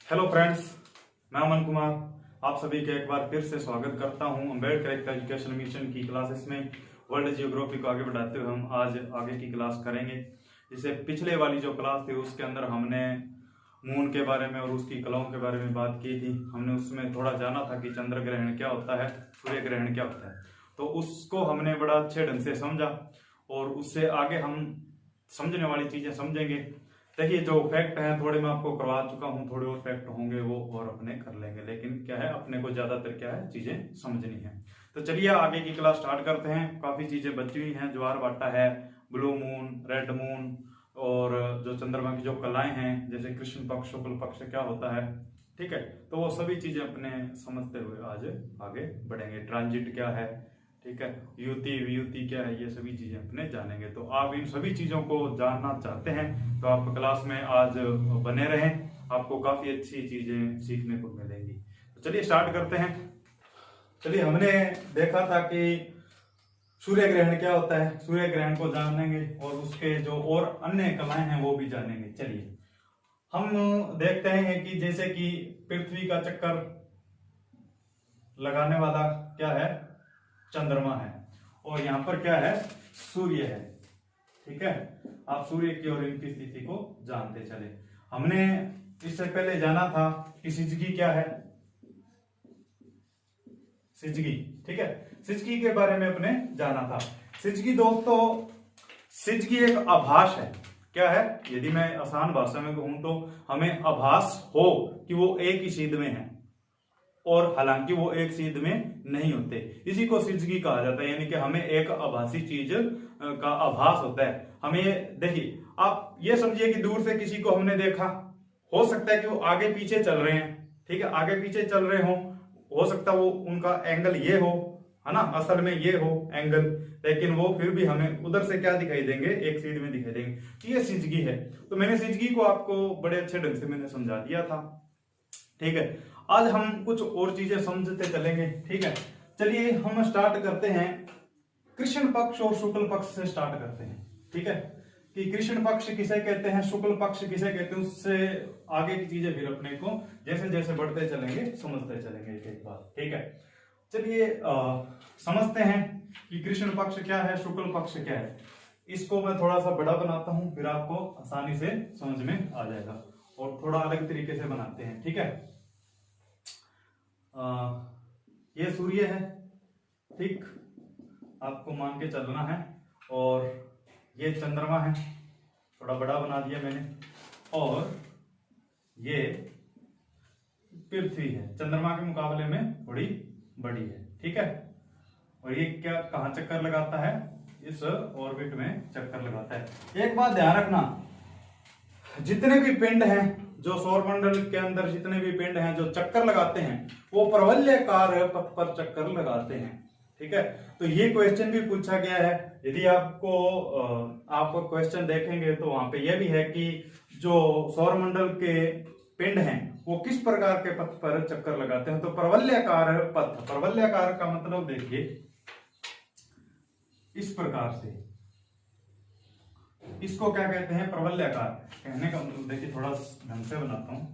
Hello friends, मैं अमन कुमार आप सभी का एक बार फिर से स्वागत करता हूं अम्बेडकर एजुकेशन मिशन की क्लासेस में। वर्ल्ड जियोग्राफी को आगे बढ़ाते हुए हम आज आगे की क्लास करेंगे। जिसे पिछले वाली जो क्लास थी उसके अंदर हमने मून के बारे में और उसकी कलाओं के बारे में बात की थी। हमने उसमें थोड़ा जाना था कि चंद्र ग्रहण क्या होता है, सूर्य ग्रहण क्या होता है, तो उसको हमने बड़ा अच्छे ढंग से समझा और उससे आगे हम समझने वाली चीजें समझेंगे। देखिए, जो फैक्ट है थोड़े मैं आपको करवा चुका हूँ, थोड़े और फैक्ट होंगे वो और अपने कर लेंगे, लेकिन क्या है अपने को ज्यादातर क्या है चीजें समझनी है। तो चलिए आगे की क्लास स्टार्ट करते हैं। काफी चीजें बची हुई हैं, ज्वार भाटा है, ब्लू मून, रेड मून और जो चंद्रमा की जो कलाएं हैं जैसे कृष्ण पक्ष, शुक्ल पक्ष क्या होता है, ठीक है। तो वो सभी चीजें अपने समझते हुए आज आगे बढ़ेंगे। ट्रांजिट क्या है, ठीक है, युति वियुति क्या है, ये सभी चीजें अपने जानेंगे। तो आप इन सभी चीजों को जानना चाहते हैं तो आप क्लास में आज बने रहें, आपको काफी अच्छी चीजें सीखने को मिलेंगी। तो चलिए स्टार्ट करते हैं। चलिए, हमने देखा था कि सूर्य ग्रहण क्या होता है, सूर्य ग्रहण को जानेंगे और उसके जो और अन्य कलाएं हैं वो भी जानेंगे। चलिए हम देखते हैं कि जैसे कि पृथ्वी का चक्कर लगाने वाला क्या है, चंद्रमा है, और यहाँ पर क्या है, सूर्य है, ठीक है। आप सूर्य की और इनकी स्थिति को जानते चले। हमने इससे पहले जाना था कि सिजगी क्या है, सिजगी, ठीक है, सिजगी के बारे में अपने जाना था। सिजगी दोस्तों, सिजगी एक आभास है। क्या है, यदि मैं आसान भाषा में कहूं तो हमें आभास हो कि वो एक ही सीध में है और हालांकि वो एक सीध में नहीं होते, इसी को सिजगी कहा जाता है। यानी कि हमें एक आभासी चीज का आभास होता है। हमें देखिए, आप ये समझिए कि दूर से किसी को हमने देखा, हो सकता है कि वो आगे पीछे चल रहे हैं, ठीक है, आगे पीछे चल रहे हो सकता है वो उनका एंगल ये हो, है ना, असल में ये हो एंगल, लेकिन वो फिर भी हमें उधर से क्या दिखाई देंगे, एक सीध में दिखाई देंगे कि ये सिजगी है। तो मैंने सिजगी को आपको बड़े अच्छे ढंग से मैंने समझा दिया था, ठीक है। आज हम कुछ और चीजें समझते चलेंगे, ठीक है। चलिए हम स्टार्ट करते हैं, कृष्ण पक्ष और शुक्ल पक्ष से स्टार्ट करते हैं, ठीक है, कि कृष्ण पक्ष किसे कहते हैं, शुक्ल पक्ष किसे कहते हैं। उससे आगे की चीजें फिर अपने को जैसे जैसे बढ़ते चलेंगे समझते चलेंगे एक एक बात, ठीक है। चलिए समझते हैं कि कृष्ण पक्ष क्या है, शुक्ल पक्ष क्या है। इसको मैं थोड़ा सा बड़ा बनाता हूं, फिर आपको आसानी से समझ में आ जाएगा, और थोड़ा अलग तरीके से बनाते हैं, ठीक है। ये सूर्य है, ठीक, आपको मान के चलना है, और ये चंद्रमा है, थोड़ा बड़ा बना दिया मैंने, और ये पृथ्वी है, चंद्रमा के मुकाबले में थोड़ी बड़ी है, ठीक है। और ये क्या कहां चक्कर लगाता है, इस ऑर्बिट में चक्कर लगाता है। एक बात ध्यान रखना, जितने भी पिंड हैं जो सौरमंडल के अंदर, जितने भी पिंड हैं जो चक्कर लगाते हैं वो प्रवलयाकार पथ पर चक्कर लगाते हैं, ठीक है। तो ये क्वेश्चन भी पूछा गया है। यदि आप क्वेश्चन देखेंगे तो वहां पे यह भी है कि जो सौरमंडल के पिंड हैं वो किस प्रकार के पथ पर चक्कर लगाते हैं, तो प्रवलयाकार पथ। प्रवलयाकार का मतलब देखिए इस प्रकार से, इसको क्या कहते हैं, प्रवलयाकार। कहने का मतलब देखिए, थोड़ा ढंग से बनाता हूं,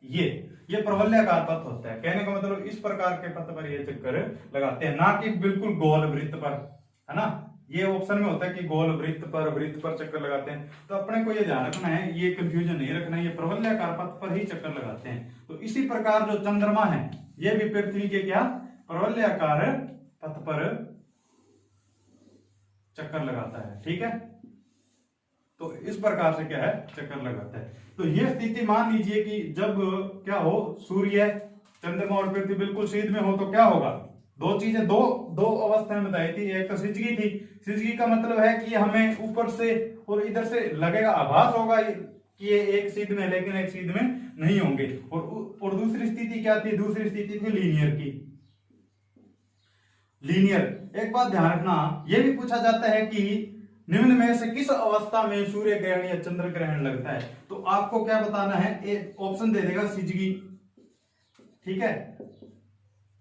ये प्रवलयाकार पथ होता है। कहने का मतलब इस प्रकार के पथ पर ये चक्कर लगाते हैं, ना कि बिल्कुल गोल वृत्त पर, है ना। ये ऑप्शन में होता है कि गोल वृत्त पर चक्कर लगाते हैं। तो अपने को ये ध्यान रखना है, ये कंफ्यूजन नहीं रखना है, ये प्रवलयाकार पथ पर ही चक्कर लगाते हैं। तो इसी प्रकार जो चंद्रमा है ये भी पृथ्वी के क्या प्रवलयाकार पथ पर चक्कर लगाता है, ठीक है। तो इस प्रकार से क्या है, चक्कर लगाता है। तो ये स्थिति मान लीजिए कि जब क्या हो, सूर्य, चंद्रमा और पृथ्वी बिल्कुल सीध में हो तो क्या होगा, दो चीजें, दो अवस्थाएं बताई थी। एक तो सिजगी थी, सिजगी का मतलब है कि हमें ऊपर से और इधर से लगेगा, आभास होगा कि ये एक सीध में, लेकिन एक सीध में नहीं होंगे। और दूसरी स्थिति क्या थी, दूसरी स्थिति थी लीनियर की, लीनियर। एक बात ध्यान रखना, यह भी पूछा जाता है कि निम्न में से किस अवस्था में सूर्य ग्रहण या चंद्र ग्रहण लगता है। तो आपको क्या बताना है, एक ऑप्शन दे देगा सिजगी, ठीक है,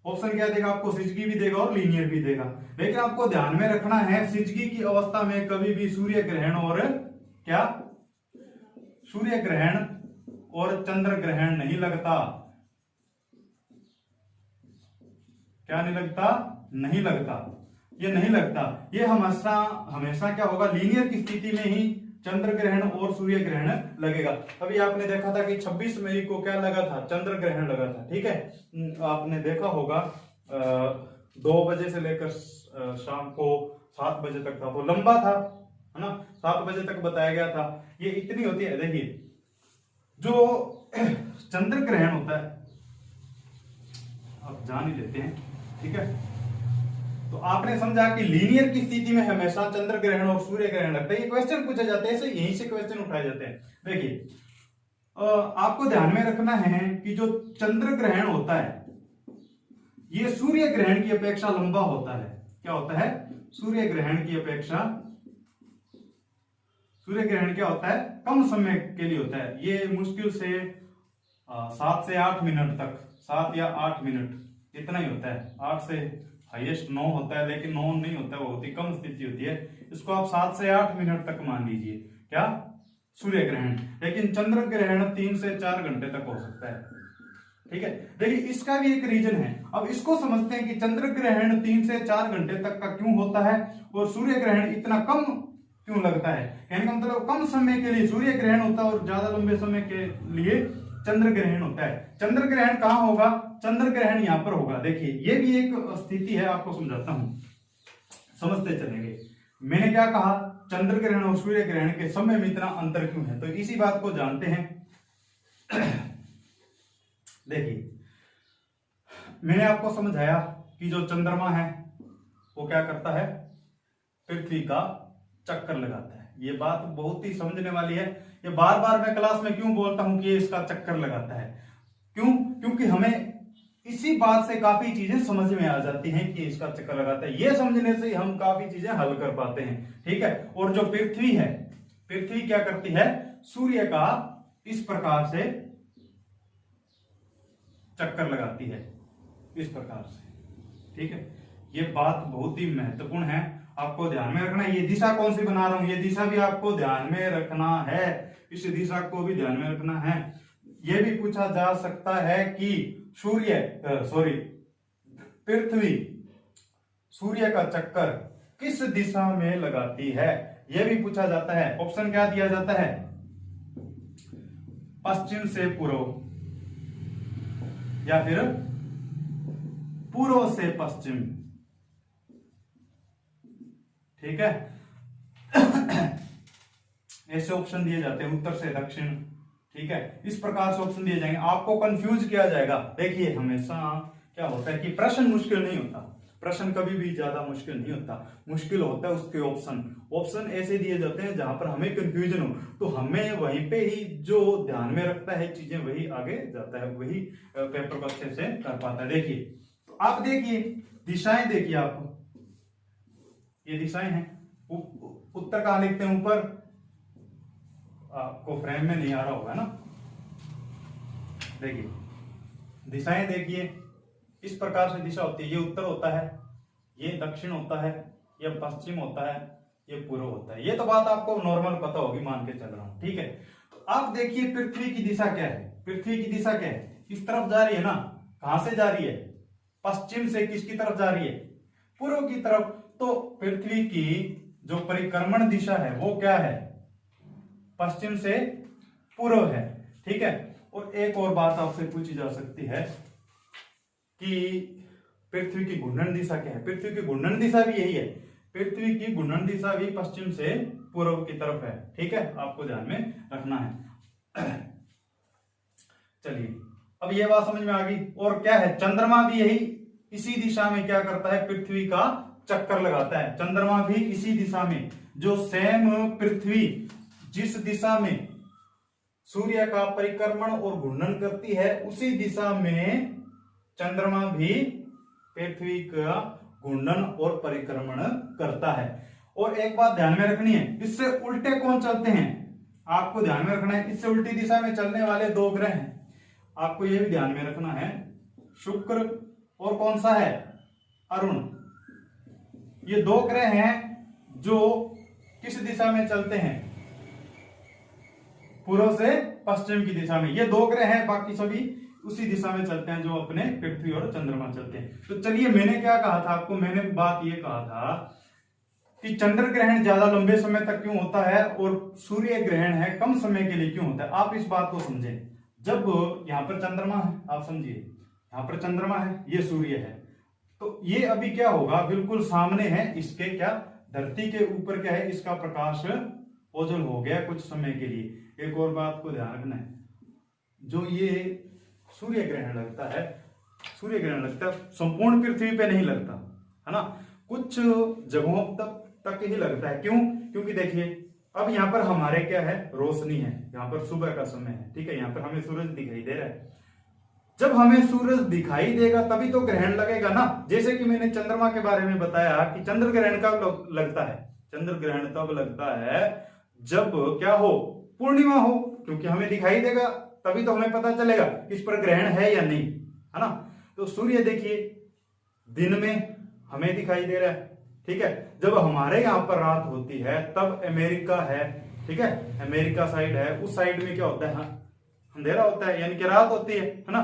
ऑप्शन क्या देगा आपको, सिजगी भी देगा और लीनियर भी देगा। लेकिन आपको ध्यान में रखना है सिजगी की अवस्था में कभी भी सूर्य ग्रहण और क्या, सूर्य ग्रहण और चंद्र ग्रहण नहीं लगता। क्या नहीं लगता? नहीं लगता, ये नहीं लगता। ये हमेशा हमेशा क्या होगा, लीनियर की स्थिति में ही चंद्र ग्रहण और सूर्य ग्रहण लगेगा। अभी आपने देखा था कि 26 मई को क्या लगा था, चंद्र ग्रहण लगा था। ठीक है, आपने देखा होगा 2 बजे से लेकर शाम को 7 बजे तक था, वो लंबा था, है ना, 7 बजे तक बताया गया था। ये इतनी होती है। देखिए जो चंद्र ग्रहण होता है, आप जान ही लेते हैं, ठीक है, तो आपने समझा कि लीनियर की स्थिति में हमेशा चंद्र ग्रहण और सूर्य ग्रहण लगता है। ये क्वेश्चन पूछे जाते हैं, ऐसे यहीं से क्वेश्चन उठाए जाते हैं। देखिए आपको ध्यान में रखना है कि जो चंद्र ग्रहण होता है ये सूर्य ग्रहण की अपेक्षा लंबा होता है। क्या होता है? सूर्य ग्रहण की अपेक्षा, सूर्य ग्रहण क्या होता है, कम समय के लिए होता है। ये मुश्किल से 7 से 8 मिनट तक, 7 या 8 मिनट इतना ही होता है। 8 से हाईएस्ट 9 होता है, लेकिन 9 नहीं होता है, वो होती कम स्थिति होती है। इसको आप 7 से 8 मिनट तक मान लीजिए, क्या, सूर्य ग्रहण। लेकिन चंद्र ग्रहण 3 से 4 घंटे तक हो सकता है। ठीक है, देखिए इसका भी एक रीजन है। अब इसको समझते हैं कि चंद्र ग्रहण 3 से 4 घंटे तक का क्यों होता है और सूर्य ग्रहण इतना कम क्यों लगता है। यानी कि मतलब कम समय के लिए सूर्य ग्रहण होता है और ज्यादा लंबे समय के लिए चंद्र ग्रहण होता है। चंद्र ग्रहण कहां होगा? चंद्र ग्रहण यहां पर होगा। देखिए ये भी एक स्थिति है, आपको समझाता हूं, समझते चलेंगे। मैंने क्या कहा, चंद्र ग्रहण और सूर्य ग्रहण के समय में इतना अंतर क्यों है, तो इसी बात को जानते हैं। देखिए मैंने आपको समझाया कि जो चंद्रमा है वो क्या करता है, पृथ्वी का चक्कर लगाता है। ये बात बहुत ही समझने वाली है। ये बार बार मैं क्लास में क्यों बोलता हूं कि ये इसका चक्कर लगाता है, क्यों? क्योंकि हमें इसी बात से काफी चीजें समझ में आ जाती हैं कि इसका चक्कर लगाता है। ये समझने से हम काफी चीजें हल कर पाते हैं। ठीक है, और जो पृथ्वी है, पृथ्वी क्या करती है, सूर्य का इस प्रकार से चक्कर लगाती है, इस प्रकार से। ठीक है, ये बात बहुत ही महत्वपूर्ण है, आपको ध्यान में रखना है। ये दिशा कौन सी बना रहा हूं, ये दिशा भी आपको ध्यान में रखना है, इस दिशा को भी ध्यान में रखना है। यह भी पूछा जा सकता है कि पृथ्वी सूर्य का चक्कर किस दिशा में लगाती है, यह भी पूछा जाता है। ऑप्शन क्या दिया जाता है, पश्चिम से पूर्व या फिर पूर्व से पश्चिम। ठीक है, ऐसे ऑप्शन दिए जाते हैं, उत्तर से दक्षिण। ठीक है, इस प्रकार से ऑप्शन दिए जाएंगे, आपको कंफ्यूज किया जाएगा। देखिए हमेशा क्या होता है कि प्रश्न मुश्किल नहीं होता, प्रश्न कभी भी ज्यादा मुश्किल नहीं होता, मुश्किल होता है उसके ऑप्शन। ऑप्शन ऐसे दिए जाते हैं जहां पर हमें कंफ्यूजन हो, तो हमें वहीं पे ही जो ध्यान में रखता है चीजें वही आगे जाता है, वही पेपर को अच्छे से कर पाता है। देखिए तो आप देखिए दिशाएं, देखिए आप, ये दिशाएं हैं। उत्तर कहां लिखते हैं, ऊपर, आपको फ्रेम में नहीं आ रहा होगा ना। देखिए दिशाएं देखिए, इस प्रकार से दिशा होती है। ये उत्तर होता है, ये दक्षिण होता है, ये पश्चिम होता है, ये पूर्व होता है। ये तो बात आपको नॉर्मल पता होगी, मान के चल रहा हूं। ठीक है, तो आप देखिए पृथ्वी की दिशा क्या है, पृथ्वी की दिशा क्या है, इस तरफ जा रही है ना। कहां से जा रही है, पश्चिम से किसकी तरफ जा रही है, पूर्व की तरफ। तो पृथ्वी की जो परिक्रमण दिशा है वो क्या है, पश्चिम से पूर्व है। ठीक है, और एक और बात आपसे पूछी जा सकती है कि पृथ्वी की घूर्णन दिशा क्या है। पृथ्वी की घूर्णन दिशा भी यही है, पृथ्वी की घूर्णन दिशा भी पश्चिम से पूर्व की तरफ है। ठीक है, आपको ध्यान में रखना है। चलिए अब ये बात समझ में आ गई। और क्या है, चंद्रमा भी यही इसी दिशा में क्या करता है, पृथ्वी का चक्कर लगाता है। चंद्रमा भी इसी दिशा में, जो सेम पृथ्वी जिस दिशा में सूर्य का परिक्रमण और घूर्णन करती है, उसी दिशा में चंद्रमा भी पृथ्वी का घूर्णन और परिक्रमण करता है। और एक बात ध्यान में रखनी है, इससे उल्टे कौन चलते हैं, आपको ध्यान में रखना है। इससे उल्टी दिशा में चलने वाले 2 ग्रह हैं, आपको यह भी ध्यान में रखना है, शुक्र और कौन सा है, अरुण। ये 2 ग्रह हैं जो किस दिशा में चलते हैं, पूर्व से पश्चिम की दिशा में। ये 2 ग्रह हैं, बाकी सभी उसी दिशा में चलते हैं जो अपने पृथ्वी और चंद्रमा चलते हैं। तो चलिए, मैंने क्या कहा था आपको, मैंने बात ये कहा था कि चंद्र ग्रहण ज्यादा लंबे समय तक क्यों होता है और सूर्य ग्रहण है कम समय के लिए क्यों होता है। आप इस बात को समझें। जब यहाँ पर चंद्रमा है, आप समझिए, यहाँ पर चंद्रमा है, ये सूर्य है, तो ये अभी क्या होगा, बिल्कुल सामने है इसके, क्या धरती के ऊपर क्या है, इसका प्रकाश ओझल हो गया कुछ समय के लिए। एक और बात को ध्यान रखना है, जो ये सूर्य ग्रहण लगता है, सूर्य ग्रहण लगता है संपूर्ण पृथ्वी पे नहीं लगता है ना, कुछ जगहों तक ही लगता है। क्यों? क्योंकि देखिए, अब यहाँ पर हमारे क्या है, रोशनी है, यहाँ पर सुबह का समय है, ठीक है, यहाँ पर हमें सूरज दिखाई दे रहा है। जब हमें सूरज दिखाई देगा तभी तो ग्रहण लगेगा ना। जैसे कि मैंने चंद्रमा के बारे में बताया कि चंद्र ग्रहण कब लगता है, चंद्र ग्रहण तब लगता है जब क्या हो, पूर्णिमा हो, क्योंकि हमें दिखाई देगा तभी तो हमें पता चलेगा इस पर ग्रहण है या नहीं, है ना। तो सूर्य देखिए दिन में हमें दिखाई दे रहा है, ठीक है। जब हमारे यहाँ पर रात होती है तब अमेरिका है, ठीक है, अमेरिका साइड है, उस साइड में क्या होता है, अंधेरा होता है, यानी कि रात होती है ना।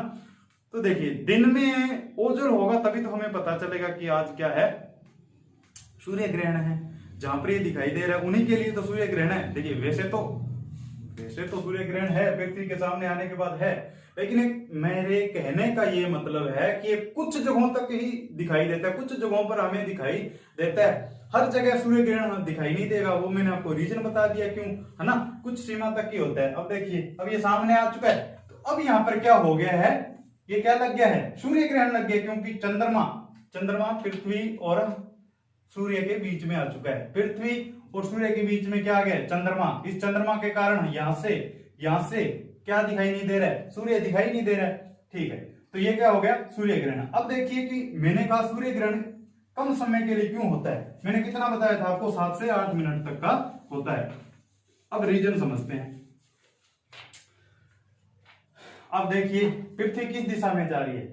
तो देखिए, दिन में ओझल होगा तभी तो हमें पता चलेगा कि आज क्या है, सूर्य ग्रहण है। जहां पर ये दिखाई दे रहा है उन्हीं के लिए तो सूर्य ग्रहण है। देखिए, वैसे तो सूर्य ग्रहण है, पृथ्वी के सामने आने के बाद है, लेकिन मेरे कहने का ये मतलब है कि कुछ जगहों तक ही दिखाई देता है, कुछ जगहों पर हमें दिखाई देता है, हर जगह सूर्य ग्रहण दिखाई नहीं देगा। वो मैंने आपको रीजन बता दिया क्यों, है ना, कुछ सीमा तक ही होता है। अब देखिए, अब ये सामने आ चुका है, तो अब यहाँ पर क्या हो गया है, ये क्या लग गया है, सूर्य ग्रहण लग गया, क्योंकि चंद्रमा पृथ्वी और सूर्य के बीच में आ चुका है। पृथ्वी और सूर्य के बीच में क्या आ गया, चंद्रमा। इस चंद्रमा के कारण यहाँ से क्या दिखाई नहीं दे रहा है, सूर्य दिखाई नहीं दे रहा है, ठीक है। तो ये क्या हो गया, सूर्य ग्रहण। अब देखिए कि मैंने कहा सूर्य ग्रहण कम समय के लिए क्यों होता है, मैंने कितना बताया था आपको, 7 से 8 मिनट तक का होता है। अब रीजन समझते हैं। अब देखिए, पृथ्वी किस दिशा में जा रही है,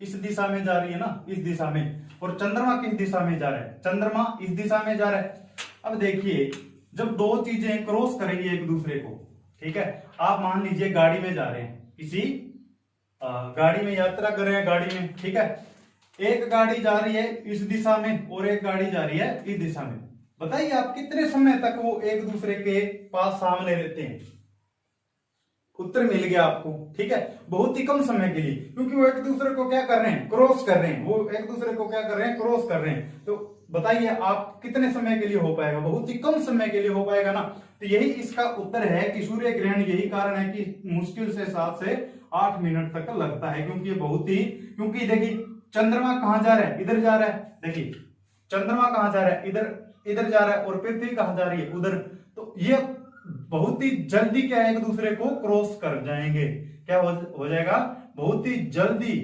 इस दिशा में जा रही है ना, इस दिशा में, और चंद्रमा किस दिशा में जा रहा है, चंद्रमा इस दिशा में जा रहा है। अब देखिए, जब 2 चीजें क्रॉस करेंगी एक दूसरे को, ठीक है, आप मान लीजिए गाड़ी में जा रहे हैं, किसी गाड़ी में यात्रा कर रहे हैं, गाड़ी में, ठीक है, एक गाड़ी जा रही है इस दिशा में और एक गाड़ी जा रही है इस दिशा में। बताइए आप कितने समय तक वो एक दूसरे के पास सामने रहते हैं। उत्तर मिल गया आपको, ठीक है, बहुत ही कम समय के लिए, क्योंकि वो एक दूसरे को क्या कर रहे हैं, क्रॉस कर रहे हैं, वो एक दूसरे को क्या कर रहे हैं, क्रॉस कर रहे हैं। तो बताइए आप कितने समय के लिए हो पाएगा, बहुत ही कम समय के लिए हो पाएगा ना। तो यही इसका उत्तर है कि सूर्य ग्रहण, यही कारण है कि मुश्किल से 7 से 8 मिनट तक लगता है, क्योंकि बहुत ही, क्योंकि देखिए चंद्रमा कहां जा रहा है, इधर जा रहा है, देखिए चंद्रमा कहां जा रहा है, इधर जा रहा है, और पृथ्वी कहां जा रही है, उधर। तो ये बहुत ही जल्दी क्या है, एक दूसरे को क्रॉस कर जाएंगे, क्या हो जाएगा, बहुत ही जल्दी,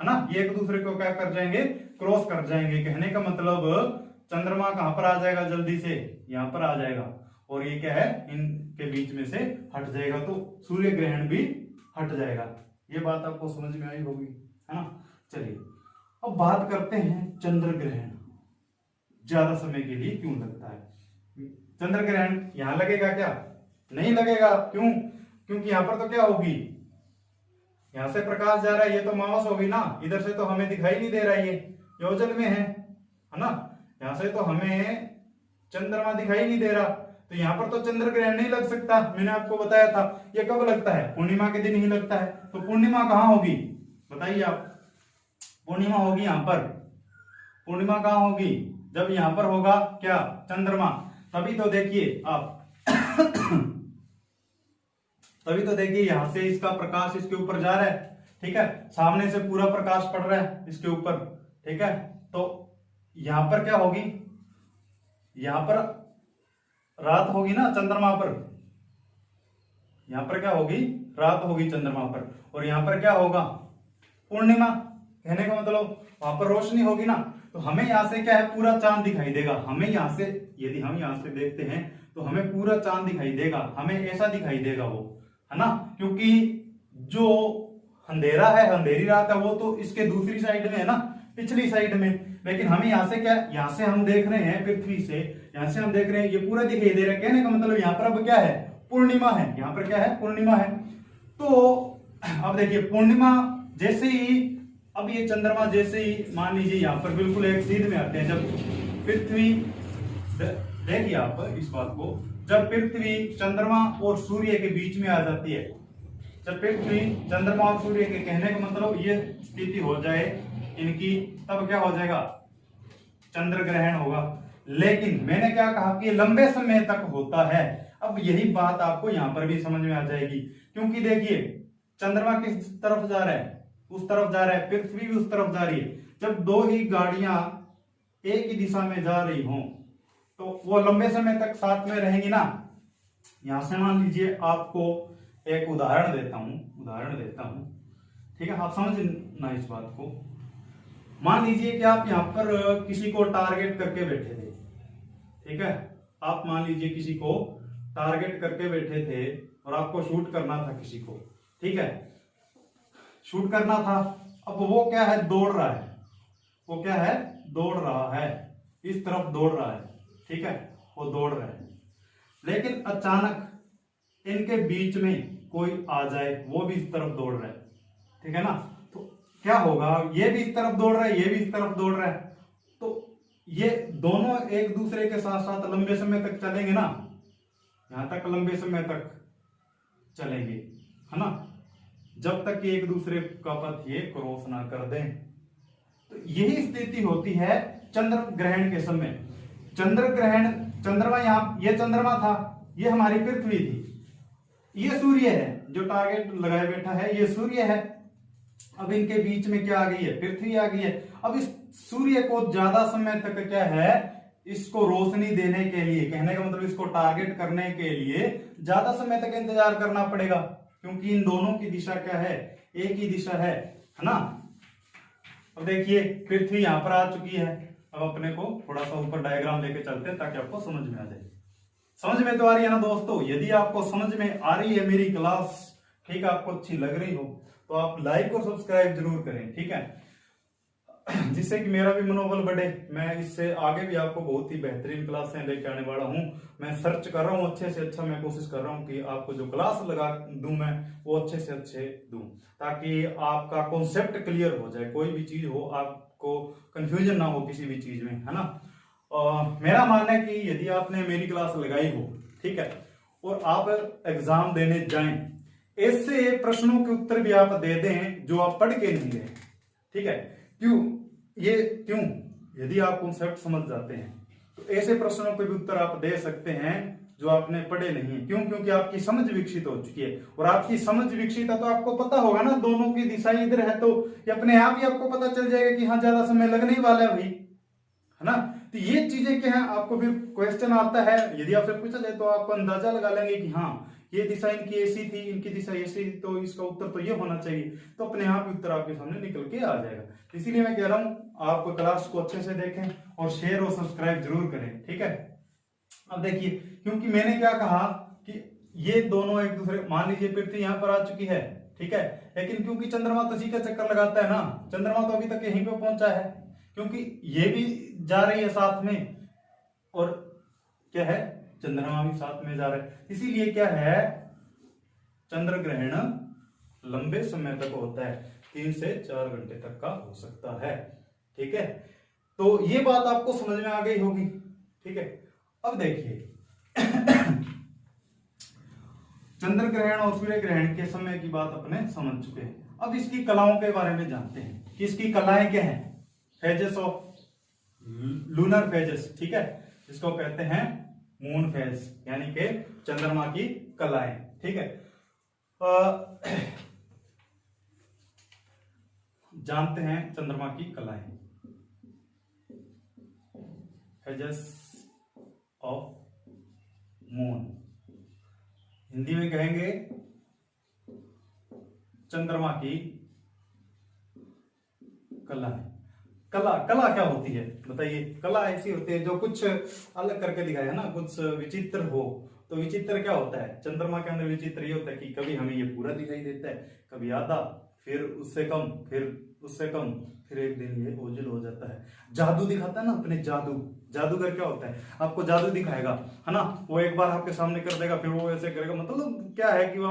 है ना, ये एक दूसरे को क्या कर जाएंगे, क्रॉस कर जाएंगे। कहने का मतलब चंद्रमा कहां पर आ जाएगा, जल्दी से यहां पर आ जाएगा, और ये क्या है, इनके बीच में से हट जाएगा, तो सूर्य ग्रहण भी हट जाएगा। ये बात आपको समझ में आई होगी, है ना। चलिए अब बात करते हैं चंद्र ग्रहण ज्यादा समय के लिए क्यों लगता है। चंद्र ग्रहण यहां लगेगा क्या, नहीं लगेगा, क्यों, क्योंकि यहां पर तो क्या होगी, यहां से प्रकाश जा रहा है, ये तो मावस होगी ना, इधर से तो हमें दिखाई नहीं दे रहा है, ये ओझल में है ना, यहां से तो हमें चंद्रमा दिखाई नहीं दे रहा, तो यहां पर तो चंद्र ग्रहण नहीं लग सकता। मैंने आपको बताया था ये कब लगता है, पूर्णिमा के दिन ही लगता है। तो पूर्णिमा कहां होगी, बताइए आप, पूर्णिमा होगी यहां पर, पूर्णिमा कहां होगी, जब यहां पर होगा क्या, चंद्रमा, तभी तो देखिए आप तभी तो देखिए यहां से इसका प्रकाश इसके ऊपर जा रहा है, ठीक है, सामने से पूरा प्रकाश पड़ रहा है इसके ऊपर, ठीक है। तो यहां पर क्या होगी, यहां पर रात होगी ना चंद्रमा पर, यहां पर क्या होगी, रात होगी चंद्रमा पर, और यहां पर क्या होगा, पूर्णिमा। कहने का मतलब वहां पर रोशनी होगी ना, तो हमें यहां से क्या है, पूरा चांद दिखाई देगा। हमें यहां से, यदि हम यहां से देखते हैं तो हमें पूरा चांद दिखाई देगा, हमें ऐसा दिखाई देगा वो, है ना, क्योंकि जो अंधेरा है, अंधेरी रात है, वो तो इसके दूसरी साइड में है ना, पिछली साइड में। लेकिन हमें यहाँ से क्या, यहाँ से हम देख रहे हैं, पृथ्वी से यहाँ से हम देख रहे हैं, ये पूरा दिखाई दे रहा है। कहने का मतलब यहाँ पर अब क्या है, पूर्णिमा है, यहाँ पर क्या है, पूर्णिमा है। तो अब देखिए पूर्णिमा जैसे ही, अब ये चंद्रमा जैसे ही मान लीजिए यहाँ पर बिल्कुल एक सीध में आते हैं, जब पृथ्वी, देखिए आप इस बात को, जब पृथ्वी चंद्रमा और सूर्य के बीच में आ जाती है, जब पृथ्वी चंद्रमा और सूर्य के, कहने का मतलब ये स्थिति हो जाए इनकी, तब क्या हो जाएगा, चंद्र ग्रहण होगा। लेकिन मैंने क्या कहा कि लंबे समय तक होता है। अब यही बात आपको यहां पर भी समझ में आ जाएगी, क्योंकि देखिए चंद्रमा किस तरफ जा रहा है, उस तरफ जा रहा है, पृथ्वी भी उस तरफ जा रही है। जब दो ही गाड़ियां एक ही दिशा में जा रही हों तो वो लंबे समय तक साथ में रहेंगी ना। यहां से मान लीजिए आपको एक उदाहरण देता हूं, ठीक है, आप समझना इस बात को। मान लीजिए कि आप यहां पर किसी को टारगेट करके बैठे थे, ठीक है, आप मान लीजिए किसी को टारगेट करके बैठे थे और आपको शूट करना था किसी को, ठीक है, शूट करना था। अब वो क्या है, दौड़ रहा है, वो क्या है, दौड़ रहा है, इस तरफ दौड़ रहा है, ठीक है, वो दौड़ रहा है। लेकिन अचानक इनके बीच में कोई आ जाए, वो भी इस तरफ दौड़ रहा है, ठीक है ना, तो क्या होगा, ये भी इस तरफ दौड़ रहा है, ये भी इस तरफ दौड़ रहा है, तो ये दोनों एक दूसरे के साथ साथ लंबे समय तक चलेंगे ना, यहां तक लंबे समय तक चलेंगे, है ना, जब तक कि एक दूसरे का पथ ये क्रॉस ना कर दें। तो यही स्थिति होती है चंद्र ग्रहण के समय। चंद्र ग्रहण, चंद्रमा, यहां ये चंद्रमा था, ये हमारी पृथ्वी थी, ये सूर्य है, जो टारगेट लगाए बैठा है ये सूर्य है। अब इनके बीच में क्या आ गई है, पृथ्वी आ गई है। अब इस सूर्य को ज्यादा समय तक क्या है, इसको रोशनी देने के लिए, कहने का मतलब इसको टारगेट करने के लिए ज्यादा समय तक इंतजार करना पड़ेगा, क्योंकि इन दोनों की दिशा क्या है, एक ही दिशा है ना। अब देखिए पृथ्वी यहां पर आ चुकी है। अब अपने को थोड़ा सा ऊपर डायग्राम लेके चलते हैं ताकि आपको समझ में आ जाए। समझ में तो आ रही है ना दोस्तों? यदि आपको समझ में आ रही है मेरी क्लास, ठीक है, आपको अच्छी लग रही हो तो आप लाइक और सब्सक्राइब जरूर करें, ठीक है, जिससे कि मेरा भी मनोबल बढ़े। मैं इससे आगे भी आपको बहुत ही बेहतरीन क्लासें लेके आने वाला हूं। मैं सर्च कर रहा हूं अच्छे से अच्छा, मैं कोशिश कर रहा हूं कि आपको जो क्लास लगा दूं मैं वो अच्छे से अच्छे दूं, ताकि आपका कॉन्सेप्ट क्लियर हो जाए, कोई भी चीज हो आपको कंफ्यूजन ना हो किसी भी चीज में, है ना। मेरा मानना है कि यदि आपने मेरी क्लास लगाई हो, ठीक है, और आप एग्जाम देने जाएं, ऐसे प्रश्नों के उत्तर भी आप दे दें जो आप पढ़ के नहीं गए, ठीक है, क्यों, यदि आप कॉन्सेप्ट समझ जाते हैं तो ऐसे प्रश्नों के भी उत्तर आप दे सकते हैं जो आपने पढ़े नहीं है। क्यों? क्योंकि आपकी समझ विकसित हो चुकी है, और आपकी समझ विकसित है तो आपको पता होगा ना दोनों की दिशा इधर है, तो ये अपने आप ही आपको पता चल जाएगा कि हाँ ज्यादा समय लगने ही वाला है भाई, है ना। तो ये चीजें क्या है, आपको फिर क्वेश्चन आता है, यदि आपसे पूछा जाए तो आप अंदाजा लगा लेंगे कि हाँ ये दिशा इनकी ऐसी थी, इनकी दिशा ऐसी, तो इसका उत्तर तो ये होना चाहिए, तो अपने आप उत्तर आपके सामने निकल के आ जाएगा। इसीलिए मैं कह रहा हूं आप क्लास को अच्छे से देखें और शेयर और सब्सक्राइब जरूर करें, ठीक है। अब देखिए, क्योंकि मैंने क्या कहा कि ये दोनों एक दूसरे, मान लीजिए पृथ्वी यहां पर आ चुकी है, ठीक है, लेकिन क्योंकि चंद्रमा तो इसी का चक्कर लगाता है ना, चंद्रमा तो अभी तक यहीं पे पहुंचा है, क्योंकि ये भी जा रही है साथ में, और क्या है, चंद्रमा भी साथ में जा रहा है। इसीलिए क्या है, चंद्र ग्रहण लंबे समय तक होता है, 3 से 4 घंटे तक का हो सकता है, ठीक है। तो ये बात आपको समझ में आ गई होगी, ठीक है। अब देखिए चंद्र ग्रहण और सूर्य ग्रहण के समय की बात अपने समझ चुके हैं। अब इसकी कलाओं के बारे में जानते हैं कि इसकी कलाएं क्या हैं। फेजेस ऑफ लूनर फेजेस, ठीक है, इसको कहते हैं मून फेज, यानी कि चंद्रमा की कलाएं, ठीक है। जानते हैं चंद्रमा की कलाएं, फेजेस ऑफ मून, हिंदी में कहेंगे चंद्रमा की कलाएं। कला क्या होती है बताइए? कला ऐसी होती है जो कुछ अलग करके दिखाए, है ना, कुछ विचित्र हो। तो विचित्र क्या होता है चंद्रमा के अंदर? विचित्र ये होता है कि कभी हमें ये पूरा दिखाई देता है, कभी आधा, फिर उससे कम, फिर उससे कम, फिर एक दिन ये ओझल हो जाता है। जादू दिखाता है ना अपने, जादूगर क्या होता है, आपको जादू दिखाएगा, है ना। वो एक बार आपके सामने कर देगा, फिर वो ऐसे करेगा, मतलब क्या है कि वो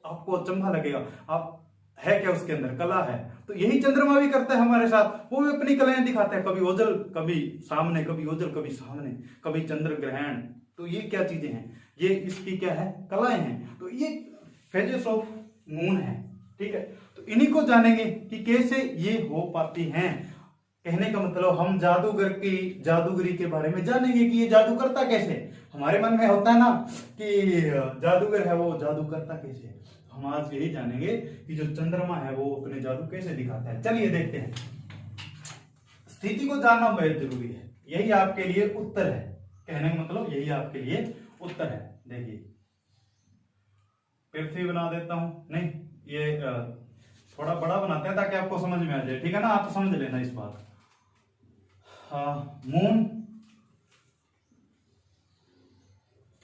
आपको अचंभा लगेगा, आप है क्या उसके अंदर, कला है। तो यही चंद्रमा भी करता है हमारे साथ, वो भी अपनी कलाएं दिखाता है, कभी ओझल कभी सामने, कभी ओझल कभी सामने, कभी चंद्र ग्रहण। तो ये क्या चीजें हैं, ये इसकी क्या है, कलाएं हैं। तो ये फेजेस ऑफ मून है, ठीक है। तो इन्हीं को जानेंगे कि कैसे ये हो पाती हैं। कहने का मतलब हम जादूगरी के बारे में जानेंगे कि ये जादू करता कैसे। हमारे मन में होता है ना कि जादूगर है वो जादू करता कैसे, हम आज यही जानेंगे कि जो चंद्रमा है वो अपने जादू कैसे दिखाता है। चलिए देखते हैं। स्थिति को जानना बेहद जरूरी है, यही आपके लिए उत्तर है। कहने का मतलब यही आपके लिए उत्तर है। देखिए पृथ्वी बना देता हूं, नहीं ये थोड़ा बड़ा बनाते हैं ताकि आपको समझ में आ जाए, ठीक है ना, आप समझ लेना इस बात। मून,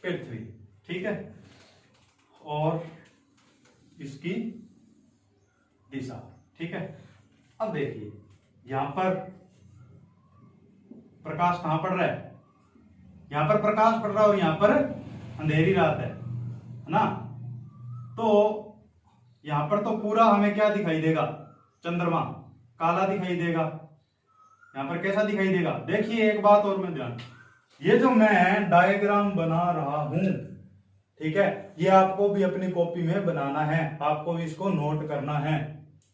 पृथ्वी, ठीक है, और इसकी दिशा, ठीक है। अब देखिए यहां पर प्रकाश कहां पड़ रहा है, यहां पर प्रकाश पड़ रहा है और यहां पर अंधेरी रात है ना। तो यहां पर तो पूरा हमें क्या दिखाई देगा, चंद्रमा काला दिखाई देगा। यहां पर कैसा दिखाई देगा, देखिए एक बात और में ध्यान, ये जो मैं डायग्राम बना रहा हूं, ठीक है, ये आपको भी अपनी कॉपी में बनाना है, आपको भी इसको नोट करना है,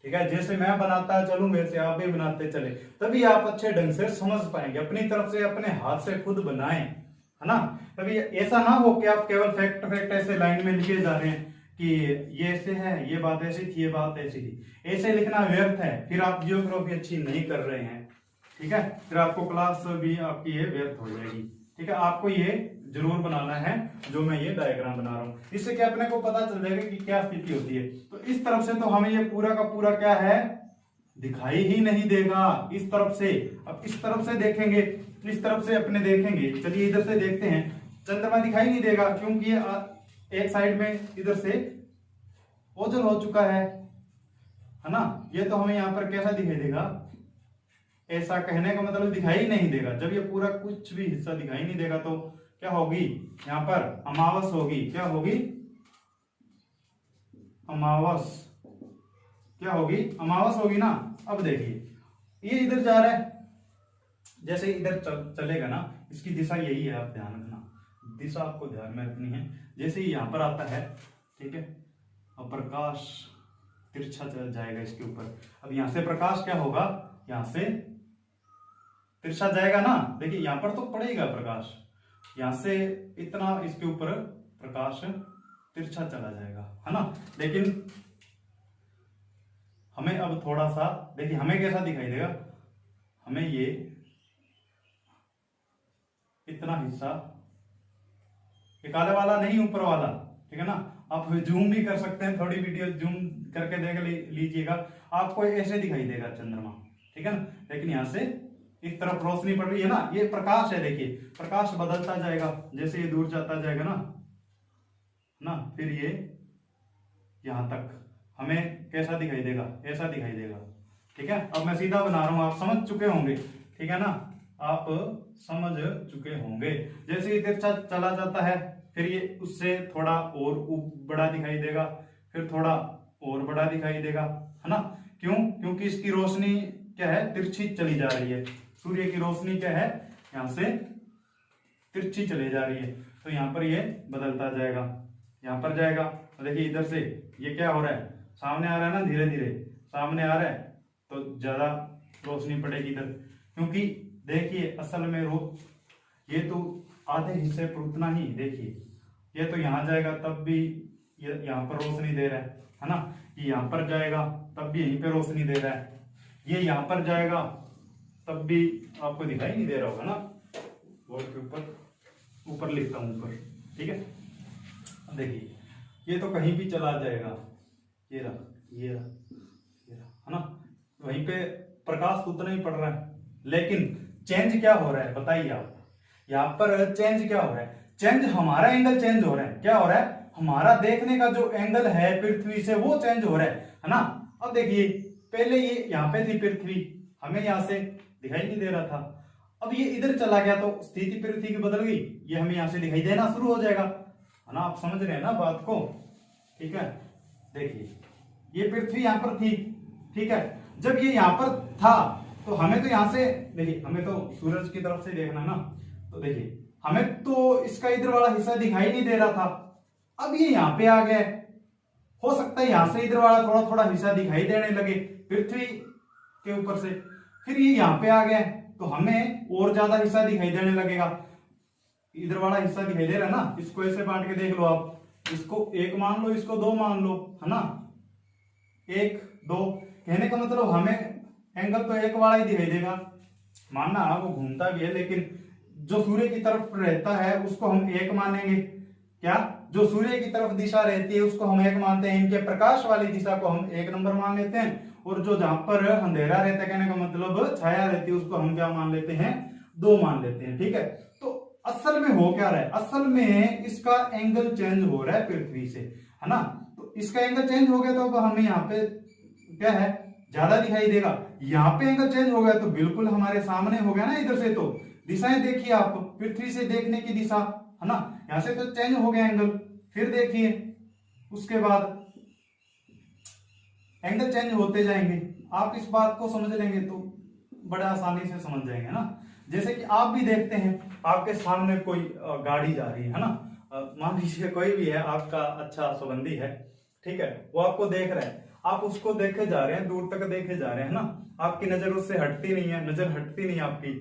ठीक है। जैसे मैं बनाता चलूं वैसे आप भी बनाते चले, तभी आप अच्छे ढंग से समझ पाएंगे। अपनी तरफ से अपने हाथ से खुद बनाएं, है ना। कभी ऐसा ना हो कि आप केवल फैक्ट ऐसे लाइन में लिखे जा रहे हैं कि ये ऐसे है, ये बात ऐसी थी, ये बात ऐसी थी, ऐसे लिखना व्यर्थ है, फिर आप जियोग्राफी अच्छी नहीं कर रहे हैं, ठीक है। फिर आपको क्लास भी आपकी ये व्यर्थ हो जाएगी, ठीक है। आपको ये जरूर बनाना है जो मैं ये डायग्राम बना रहा हूं, इससे क्या अपने को पता चल जाएगा कि क्या स्थिति होती है। तो इस तरफ से तो हमें ये पूरा का पूरा क्या है, दिखाई ही नहीं देगा इस तरफ से। अब इस तरफ से देखेंगे, इस तरफ से अपने देखेंगे, चलिए इधर से देखते हैं, चंद्रमा दिखाई नहीं देगा क्योंकि ये एक साइड में इधर से ओझल हो चुका है ना। ये तो हमें यहाँ पर कैसा दिखाई देगा, ऐसा, कहने का मतलब दिखाई नहीं देगा। जब ये पूरा कुछ भी हिस्सा दिखाई नहीं देगा तो क्या होगी, यहाँ पर अमावस होगी, क्या होगी, अमावस, क्या होगी, अमावस होगी ना। अब देखिए ये इधर जा रहा है, जैसे इधर चलेगा ना, इसकी दिशा यही है, आप ध्यान रखना, दिशा आपको ध्यान में रखनी है। जैसे ही यहां पर आता है, ठीक है, अब प्रकाश तिरछा चल जाएगा इसके ऊपर। अब यहां से प्रकाश क्या होगा, यहां से तिरछा जाएगा ना, देखिए यहां पर तो पड़ेगा प्रकाश, यहां से इतना इसके ऊपर प्रकाश तिरछा चला जाएगा, है ना। लेकिन हमें अब थोड़ा सा देखिए, हमें कैसा दिखाई देगा, हमें ये इतना हिस्सा, ये काले वाला नहीं, ऊपर वाला, ठीक है ना। आप जूम भी कर सकते हैं, थोड़ी वीडियो जूम करके देख लीजिएगा, आपको ऐसे दिखाई देगा चंद्रमा, ठीक है ना। लेकिन यहां से इस तरफ रोशनी पड़ रही है ना, ये प्रकाश है, देखिए प्रकाश बदलता जाएगा जैसे ये दूर जाता जाएगा ना, फिर ये यहां तक हमें कैसा दिखाई देगा, ऐसा दिखाई देगा, ठीक है। अब मैं सीधा बना रहा हूं, आप समझ चुके होंगे, ठीक है ना, आप समझ चुके होंगे। जैसे इधर चला जाता है, फिर ये उससे थोड़ा और बड़ा दिखाई देगा, फिर थोड़ा और बड़ा दिखाई देगा, है ना। क्यों, क्योंकि इसकी रोशनी क्या है, तिरछी चली जा रही है, सूर्य की रोशनी क्या है, यहां से तिरछी चली जा रही है, तो यहां पर ये बदलता जाएगा, यहां पर जाएगा। देखिए इधर से ये क्या हो रहा है, सामने आ रहा है ना, धीरे धीरे सामने आ रहा है, तो ज्यादा रोशनी पड़ेगी इधर, क्योंकि देखिए असल में ये तो आधे हिस्से पर उतना ही, देखिए ये तो यहां जाएगा तब भी ये यहां पर रोशनी दे रहा है ना, ये यहां पर जाएगा तब भी यहीं पे रोशनी दे रहा है, ये यहां पर जाएगा तब भी आपको दिखाई नहीं दे रहा होगा ना। बोर्ड के ऊपर लिखता हूं ऊपर, ठीक है। देखिए ये तो कहीं भी चला जाएगा, ये रहा, है ना, वहीं पे प्रकाश उतना ही पड़ रहा है, लेकिन चेंज क्या हो रहा है बताइए आप, यहाँ पर चेंज क्या हो रहा है, चेंज हमारा एंगल चेंज हो रहा है, क्या हो रहा है, हमारा देखने का जो एंगल है पृथ्वी से वो चेंज हो रहा है ना। अब देखिए पहले ये यहाँ पे थी पृथ्वी, हमें यहाँ से दिखाई नहीं दे रहा था। अब ये इधर चला गया तो स्थिति पृथ्वी की बदल गई, ये हमें यहाँ से दिखाई देना शुरू हो जाएगा, है ना। आप समझ रहे हैं ना बात को, ठीक है। देखिए ये पृथ्वी यहाँ पर थी, ठीक है। जब ये यहाँ पर था तो हमें तो यहाँ से, देखिए हमें तो सूरज की तरफ से देखना ना, तो देखिए हमें तो इसका इधर वाला हिस्सा दिखाई नहीं दे रहा था। अब ये यहाँ पे आ गया, हो सकता है यहाँ से इधर वाला थोड़ा थोड़ा हिस्सा दिखाई देने लगे पृथ्वी के ऊपर से, फिर ये यहाँ पे आ गया तो हमें और ज्यादा हिस्सा दिखाई देने लगेगा। इधर वाला हिस्सा दिखाई दे रहा है ना, इसको ऐसे बांट के देख लो आप, इसको 1 मान लो, इसको 2 मान लो, है ना। 1 2 कहने का मतलब हमें एंगल तो एक वाला ही दिखाई देगा, मानना वो घूमता भी है, लेकिन जो सूर्य की तरफ रहता है उसको हम 1 मानेंगे। क्या, जो सूर्य की तरफ दिशा रहती है उसको हम 1 मानते हैं, इनके प्रकाश वाली दिशा को हम 1 नंबर मान लेते हैं, और जो जहां पर अंधेरा रहता है, कहने का मतलब छाया रहती है, उसको हम क्या मान लेते हैं, 2 मान लेते हैं, ठीक है। तो असल में हो क्या रहा है, असल में इसका एंगल चेंज हो रहा है पृथ्वी से, है ना। तो इसका एंगल चेंज हो गया तो अब हमें यहाँ पे क्या है, ज्यादा दिखाई देगा। यहाँ पे एंगल चेंज हो गया तो बिल्कुल हमारे सामने हो गया ना, इधर से तो दिशाएं देखिए आप, पृथ्वी से देखने की दिशा, है ना, यहां से तो चेंज हो गया एंगल। फिर देखिए उसके बाद एंगल चेंज होते जाएंगे, आप इस बात को समझ लेंगे तो बड़ा आसानी से समझ जाएंगे ना। जैसे कि आप भी देखते हैं, आपके सामने कोई गाड़ी जा रही है ना, मान लीजिए कोई भी है, आपका अच्छा संबंधी है, ठीक है, वो आपको देख रहा है, आप उसको देखे जा रहे हैं, दूर तक देखे जा रहे हैं ना, आपकी नजर उससे हटती नहीं है, नजर हटती नहीं आपकी,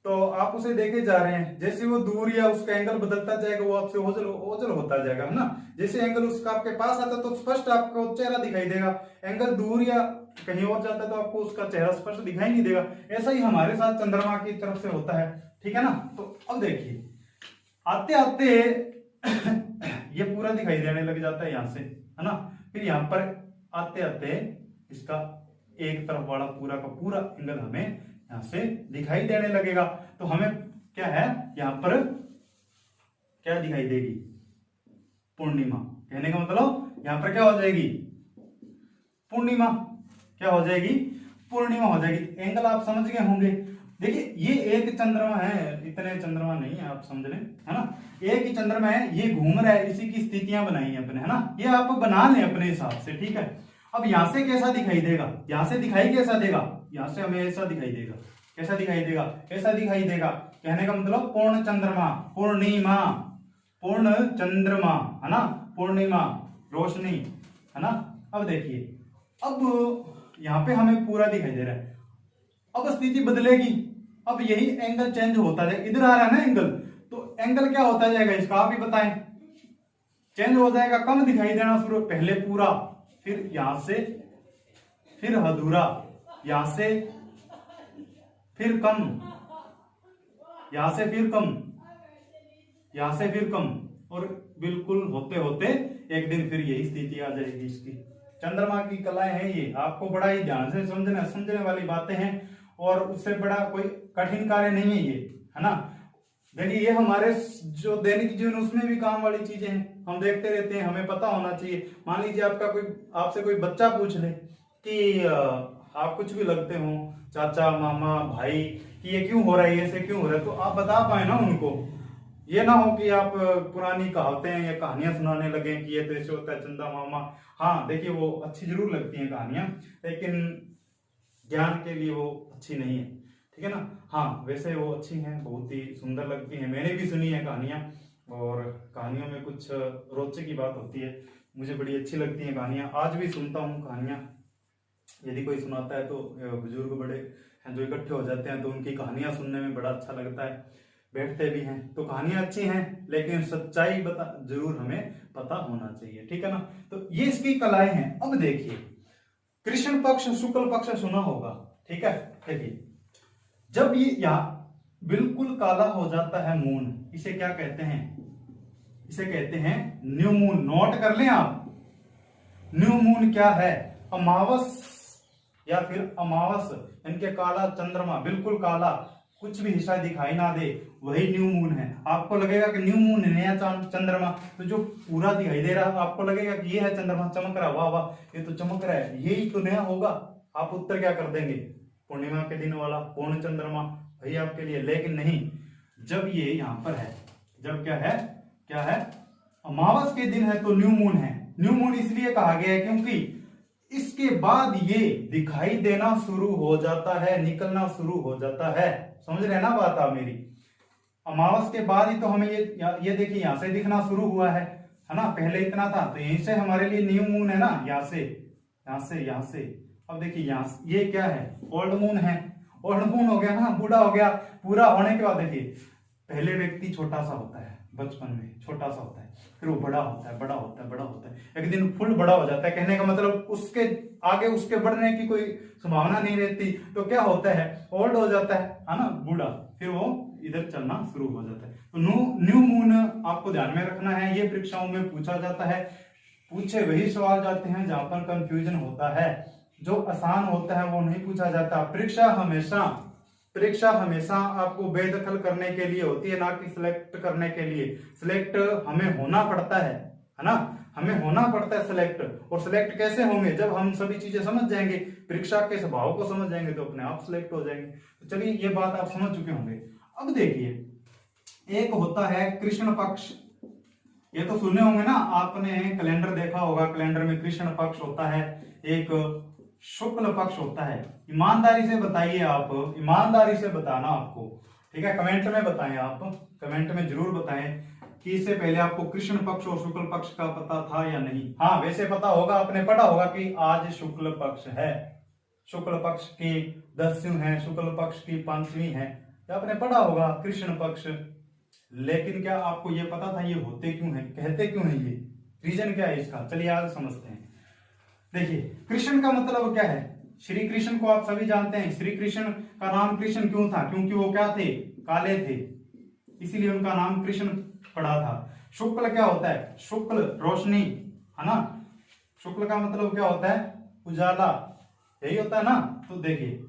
तो आप उसे देखे जा रहे हैं। जैसे वो दूर या उसका एंगल बदलता जाएगा, वो आपसे ओझल ओझल होता जाएगा, है ना। जैसे एंगल उसका आपके पास आता तो स्पष्ट आपको चेहरा दिखाई देगा, एंगल दूर या कहीं और जाता है तो आपको उसका चेहरा स्पष्ट दिखाई नहीं देगा। ऐसा ही हमारे साथ चंद्रमा की तरफ से होता है, ठीक है ना। तो अब देखिए आते आते ये पूरा दिखाई देने लग जाता है यहाँ से, है ना। फिर यहाँ पर आते आते इसका एक तरफ वाला पूरा का पूरा एंगल हमें यहां से दिखाई देने लगेगा। तो हमें क्या है, यहां पर क्या दिखाई देगी, पूर्णिमा। कहने का मतलब यहां पर क्या हो जाएगी, पूर्णिमा। क्या हो जाएगी, पूर्णिमा हो जाएगी। एंगल आप समझ गए होंगे। देखिए ये एक चंद्रमा है, इतने चंद्रमा नहीं है, आप समझ लें, है ना। एक ही चंद्रमा है, ये घूम रहा है, इसी की स्थितियां बनाई है अपने, है ना। ये आप बना लें अपने हिसाब से, ठीक है। अब यहां से कैसा दिखाई देगा, यहां से दिखाई कैसा देगा, यहां से हमें ऐसा दिखाई देगा, कैसा दिखाई देगा, ऐसा दिखाई देगा। कहने का मतलब पूर्ण चंद्रमा, पूर्णिमा, पूर्ण चंद्रमा, है ना, पूर्णिमा, रोशनी, है ना। अब देखिए, अब यहाँ पे हमें पूरा दिखाई दे रहा है, अब स्थिति बदलेगी, अब यही एंगल चेंज होता जाएगा, इधर आ रहा है ना एंगल, तो एंगल क्या होता जाएगा इसका आप ही बताएं, चेंज हो जाएगा, कम दिखाई देना शुरू, पहले पूरा, फिर यहां से, फिर अधूरा, यहां से फिर कम, यहां से फिर कम, यहां से फिर कम, और बिल्कुल होते होते एक दिन फिर यही स्थिति आ जाएगी इसकी। चंद्रमा की कलाएं हैं ये, आपको बड़ा ही ध्यान से समझने वाली बातें हैं, और उससे बड़ा कोई कठिन कार्य नहीं है ये, है ना। देखिए ये हमारे जो दैनिक जीवन उसमें भी काम वाली चीजें हैं, हम देखते रहते हैं, हमें पता होना चाहिए। मान लीजिए आपसे कोई बच्चा पूछ ले कि आप कुछ भी लगते हो, चाचा, मामा, भाई, कि ये क्यों हो रहा है, ऐसे क्यों हो रहा है, तो आप बता पाए ना उनको। ये ना हो कि आप पुरानी कहावतें या कहानियां सुनाने लगे कि ये तो ऐसे होता है चंदा मामा। हाँ देखिए वो अच्छी जरूर लगती हैं कहानियां, लेकिन ज्ञान के लिए वो अच्छी नहीं है, ठीक है ना। हाँ वैसे वो अच्छी हैं, बहुत ही सुंदर लगती हैं, मैंने भी सुनी है कहानियां, और कहानियों में कुछ रोचक की बात होती है, मुझे बड़ी अच्छी लगती हैं कहानियां, आज भी सुनता हूँ कहानियां। यदि कोई सुनाता है तो बुजुर्ग बड़े हैं जो इकट्ठे हो जाते हैं तो उनकी कहानियां सुनने में बड़ा अच्छा लगता है, बैठते भी हैं। तो कहानियां अच्छी हैं, लेकिन सच्चाई जरूर हमें पता होना चाहिए, ठीक है ना। तो ये इसकी कलाएं हैं। अब देखिए कृष्ण पक्ष, शुक्ल पक्ष सुना होगा, ठीक है। देखिए जब ये यहाँ बिल्कुल काला हो जाता है मून, इसे क्या कहते हैं, इसे कहते हैं न्यू मून। नोट कर लें आप, न्यू मून क्या है, अमावस या फिर अमावस, इनके काला चंद्रमा, बिल्कुल काला, कुछ भी हिस्सा दिखाई ना दे, वही न्यू मून है। आपको लगेगा कि न्यू मून नया चंद्रमा, तो जो पूरा दिखाई दे रहा है आपको लगेगा कि ये है चंद्रमा, चमक रहा, वाह वाह ये तो चमक रहा है, यही तो नया होगा, आप उत्तर क्या कर देंगे, पूर्णिमा के दिन वाला पूर्ण चंद्रमा वही आपके लिए। लेकिन नहीं, जब ये यहाँ पर है, जब क्या है अमावस के दिन है तो न्यू मून है। न्यू मून इसलिए कहा गया है क्योंकि इसके बाद ये दिखाई देना शुरू हो जाता है, निकलना शुरू हो जाता है। समझ रहे ना बात आप मेरी। अमावस के बाद ही तो हमें ये देखिए यहां से दिखना शुरू हुआ है ना। पहले इतना था तो यहीं से हमारे लिए न्यू मून है ना, यहाँ से। अब देखिए यहाँ ये क्या है, ओल्ड मून है। ओल्ड मून हो गया ना, बूढ़ा हो गया। पूरा होने के बाद देखिए पहले व्यक्ति छोटा सा होता है, बचपन में छोटा सा होता है, फिर वो बड़ा होता है, एक दिन फुल बड़ा हो जाता है। कहने का मतलब उसके आगे उसके बढ़ने की कोई संभावना नहीं रहती, तो क्या होता है, ओल्ड हो जाता है ना, बूढ़ा। फिर वो इधर चलना शुरू हो जाता है। तो न्यू मून आपको ध्यान में रखना है, ये परीक्षाओं में पूछा जाता है। पूछे वही सवाल जाते हैं जहां पर कंफ्यूजन होता है, जो आसान होता है वो नहीं पूछा जाता। परीक्षा हमेशा आपको बेदखल करने के लिए होती है, ना कि सिलेक्ट करने के लिए। सिलेक्ट हमें होना पड़ता है ना, हमें होना पड़ता है सिलेक्ट। और सिलेक्ट कैसे होंगे, जब हम सभी चीजें समझ जाएंगे, परीक्षा के स्वभाव को समझ जाएंगे तो अपने आप सिलेक्ट हो जाएंगे। तो चलिए ये बात आप समझ चुके होंगे। अब देखिए एक होता है कृष्ण पक्ष, ये तो सुने होंगे ना आपने, कैलेंडर देखा होगा, कैलेंडर में कृष्ण पक्ष होता है, एक शुक्ल पक्ष होता है। ईमानदारी से बताइए, आप ईमानदारी से बताना आपको, ठीक है। कमेंट में बताएं, आप कमेंट में जरूर बताएं कि इससे पहले आपको कृष्ण पक्ष और शुक्ल पक्ष का पता था या नहीं। हाँ वैसे पता होगा, आपने पढ़ा होगा कि आज शुक्ल पक्ष है, शुक्ल पक्ष की 10वीं है, शुक्ल पक्ष की 5वीं है, आपने पढ़ा होगा कृष्ण पक्ष। लेकिन क्या आपको ये पता था ये होते क्यों है, कहते क्यों है, ये रीजन क्या है इसका, चलिए आज समझते हैं। देखिए कृष्ण का मतलब क्या है, श्री कृष्ण को आप सभी जानते हैं। श्री कृष्ण का नाम कृष्ण क्यों था, क्योंकि वो क्या थे, काले थे, इसीलिए उनका नाम कृष्ण पड़ा था। शुक्ल क्या होता है, शुक्ल रोशनी है ना, शुक्ल का मतलब क्या होता है, उजाला, यही होता है ना। तो देखिए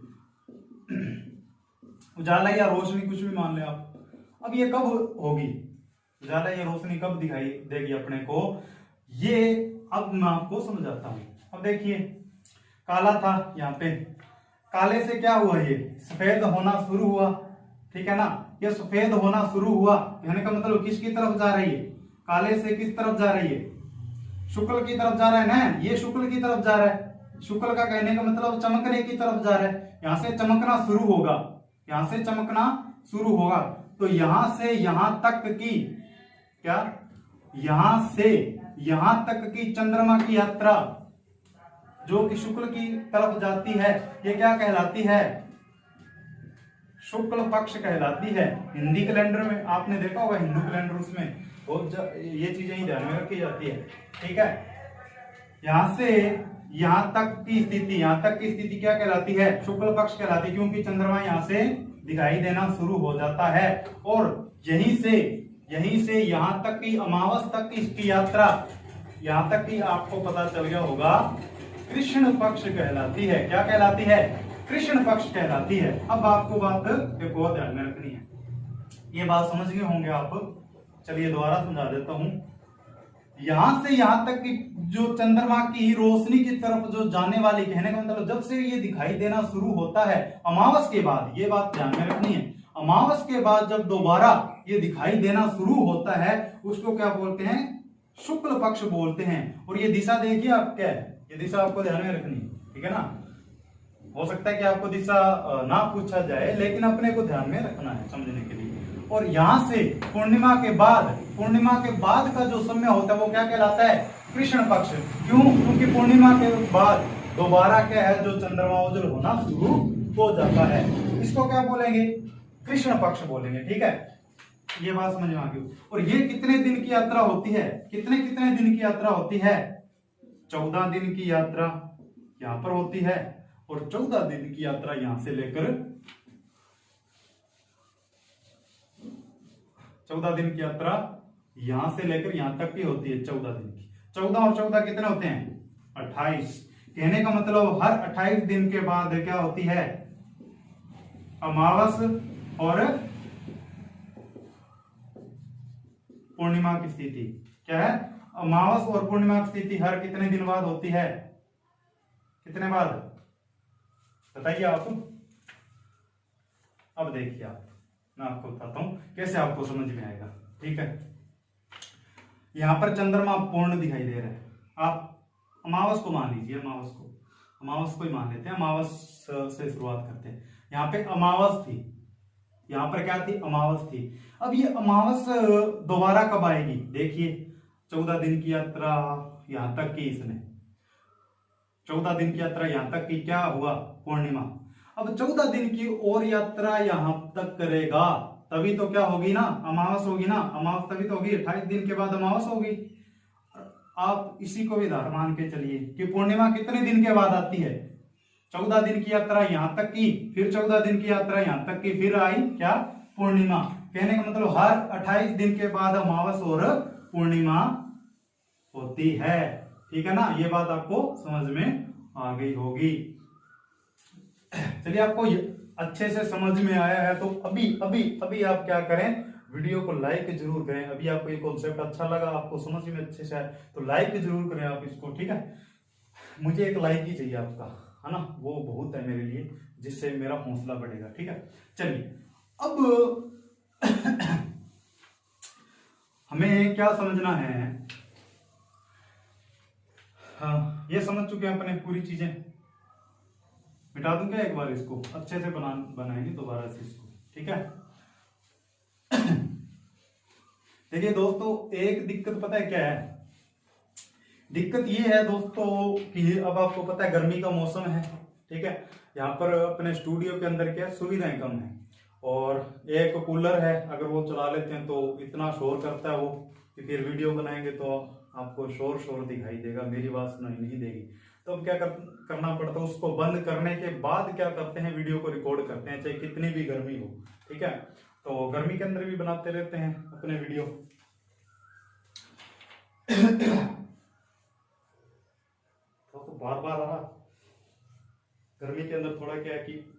उजाला या रोशनी कुछ भी मान ले आप। अब ये कब होगी, उजाला या रोशनी कब दिखाई देगी अपने को, ये अब मैं आपको समझाता हूं। अब देखिए काला था, यहाँ पे काले से क्या हुआ, ये सफेद होना शुरू हुआ, ठीक है ना। ये सफेद होना शुरू हुआ, कहने का मतलब किसकी तरफ जा रही है, काले से किस तरफ जा रही है, शुक्ल की तरफ जा रहा है ना, ये शुक्ल की तरफ जा रहा है। शुक्ल का कहने का मतलब चमकने की तरफ जा रहा है, यहां से चमकना शुरू होगा, यहां से चमकना शुरू होगा। तो यहां से यहां तक की क्या, यहां से यहां तक की चंद्रमा की यात्रा जो कि शुक्ल की तरफ जाती है, ये क्या कहलाती है, शुक्ल पक्ष कहलाती है। हिंदी कैलेंडर में आपने देखा होगा, हिंदू कैलेंडर उसमें बहुत ये चीजें ही ध्यान में रखी जाती है, ठीक है। यहां से यहां तक की स्थिति, यहां तक की स्थिति क्या कहलाती है, शुक्ल पक्ष कहलाती है, क्योंकि चंद्रमा यहां से दिखाई देना शुरू हो जाता है। और यहीं से यहां तक की अमावस तक की इसकी यात्रा, यहां तक की आपको पता चल गया होगा, कृष्ण पक्ष कहलाती है। क्या कहलाती है, कृष्ण पक्ष कहलाती है। अब आपको बात एक और ध्यान में रखनी है, ये बात समझ गए होंगे आप, चलिए दोबारा समझा देता हूं। यहां से यहां तक की जो चंद्रमा की रोशनी की तरफ जो जाने वाली, कहने का मतलब जब से ये दिखाई देना शुरू होता है अमावस के बाद, ये बात ध्यान में रखनी है, अमावस के बाद जब दोबारा ये दिखाई देना शुरू होता है उसको क्या बोलते हैं, शुक्ल पक्ष बोलते हैं। और ये दिशा देखिए आप, क्या है ये दिशा, आपको ध्यान में रखनी है, ठीक है ना। हो सकता है कि आपको दिशा ना पूछा जाए, लेकिन अपने को ध्यान में रखना है समझने के लिए। और यहां से पूर्णिमा के बाद का जो समय होता है वो क्या कहलाता है, कृष्ण पक्ष। क्यों, क्योंकि पूर्णिमा के बाद दोबारा क्या है, जो चंद्रमा उज्जवल होना शुरू हो जाता है, इसको क्या बोलेंगे, कृष्ण पक्ष बोलेंगे, ठीक है। ये बात समझ में आ गई। और ये कितने दिन की यात्रा होती है, कितने दिन की यात्रा होती है, 14 दिन की यात्रा यहां पर होती है, और 14 दिन की यात्रा यहां से लेकर 14 दिन की यात्रा यहां से लेकर यहां तक की होती है, 14 दिन की। 14 और 14 कितने होते हैं, 28। कहने का मतलब हर 28 दिन के बाद क्या होती है, अमावस और पूर्णिमा की स्थिति। क्या है, अमावस और पूर्णिमा की स्थिति हर कितने दिन बाद होती है, कितने बाद, बताइए आप। अब देखिए आप, मैं आपको बताता हूं कैसे आपको समझ में आएगा। ठीक है, यहां पर चंद्रमा पूर्ण दिखाई दे रहा है। आप अमावस को मान लीजिए, अमावस को ही मान लेते हैं, अमावस से शुरुआत करते हैं। यहाँ पे अमावस थी, यहाँ पर क्या थी, अमावस थी। अब ये अमावस दोबारा कब आएगी, देखिए 14 दिन की यात्रा यहां तक की, इसने 14 दिन की यात्रा यहां तक की, क्या हुआ, पूर्णिमा। अब 14 दिन की और यात्रा यहां तक करेगा, तभी तो क्या होगी ना, अमावस होगी ना, अमावस तभी तो होगी, 28 दिन के बाद अमावस होगी। आप इसी को भी धार मान के चलिए कि पूर्णिमा कितने दिन के बाद आती है, 14 दिन की यात्रा यहां तक की, फिर 14 दिन की यात्रा यहां तक की, फिर आई क्या, पूर्णिमा। कहने का मतलब हर 28 दिन के बाद अमावस और पूर्णिमा होती है। ठीक है ना, ये बात आपको समझ में आ गई होगी। चलिए, आपको अच्छे से समझ में आया है तो अभी अभी अभी आप क्या करें, वीडियो को लाइक जरूर करें। अभी आपको ये कॉन्सेप्ट अच्छा लगा, आपको समझ में अच्छे से आया तो लाइक जरूर करें आप इसको। ठीक है, मुझे एक लाइक ही चाहिए आपका, है ना, वो बहुत है मेरे लिए, जिससे मेरा हौसला बढ़ेगा। ठीक है, चलिए अब हमें क्या समझना है, हाँ ये समझ चुके हैं अपने, पूरी चीजें मिटा दूं क्या एक बार, इसको अच्छे से बनाएंगे दोबारा से इसको। ठीक है, देखिए दोस्तों, एक दिक्कत पता है क्या है, दिक्कत ये है दोस्तों कि अब आपको पता है गर्मी का मौसम है। ठीक है, यहाँ पर अपने स्टूडियो के अंदर क्या सुविधाएं कम है, और एक कूलर है, अगर वो चला लेते हैं तो इतना शोर करता है वो कि फिर वीडियो बनाएंगे तो आपको शोर दिखाई देगा, मेरी बात सुनाई नहीं देगी। तो अब क्या करना पड़ता है, उसको बंद करने के बाद क्या करते हैं, वीडियो को रिकॉर्ड करते हैं, चाहे कितनी भी गर्मी हो। ठीक है, तो गर्मी के अंदर भी बनाते रहते हैं अपने वीडियो। तो बार बार आ रहा, गर्मी के अंदर थोड़ा क्या है कि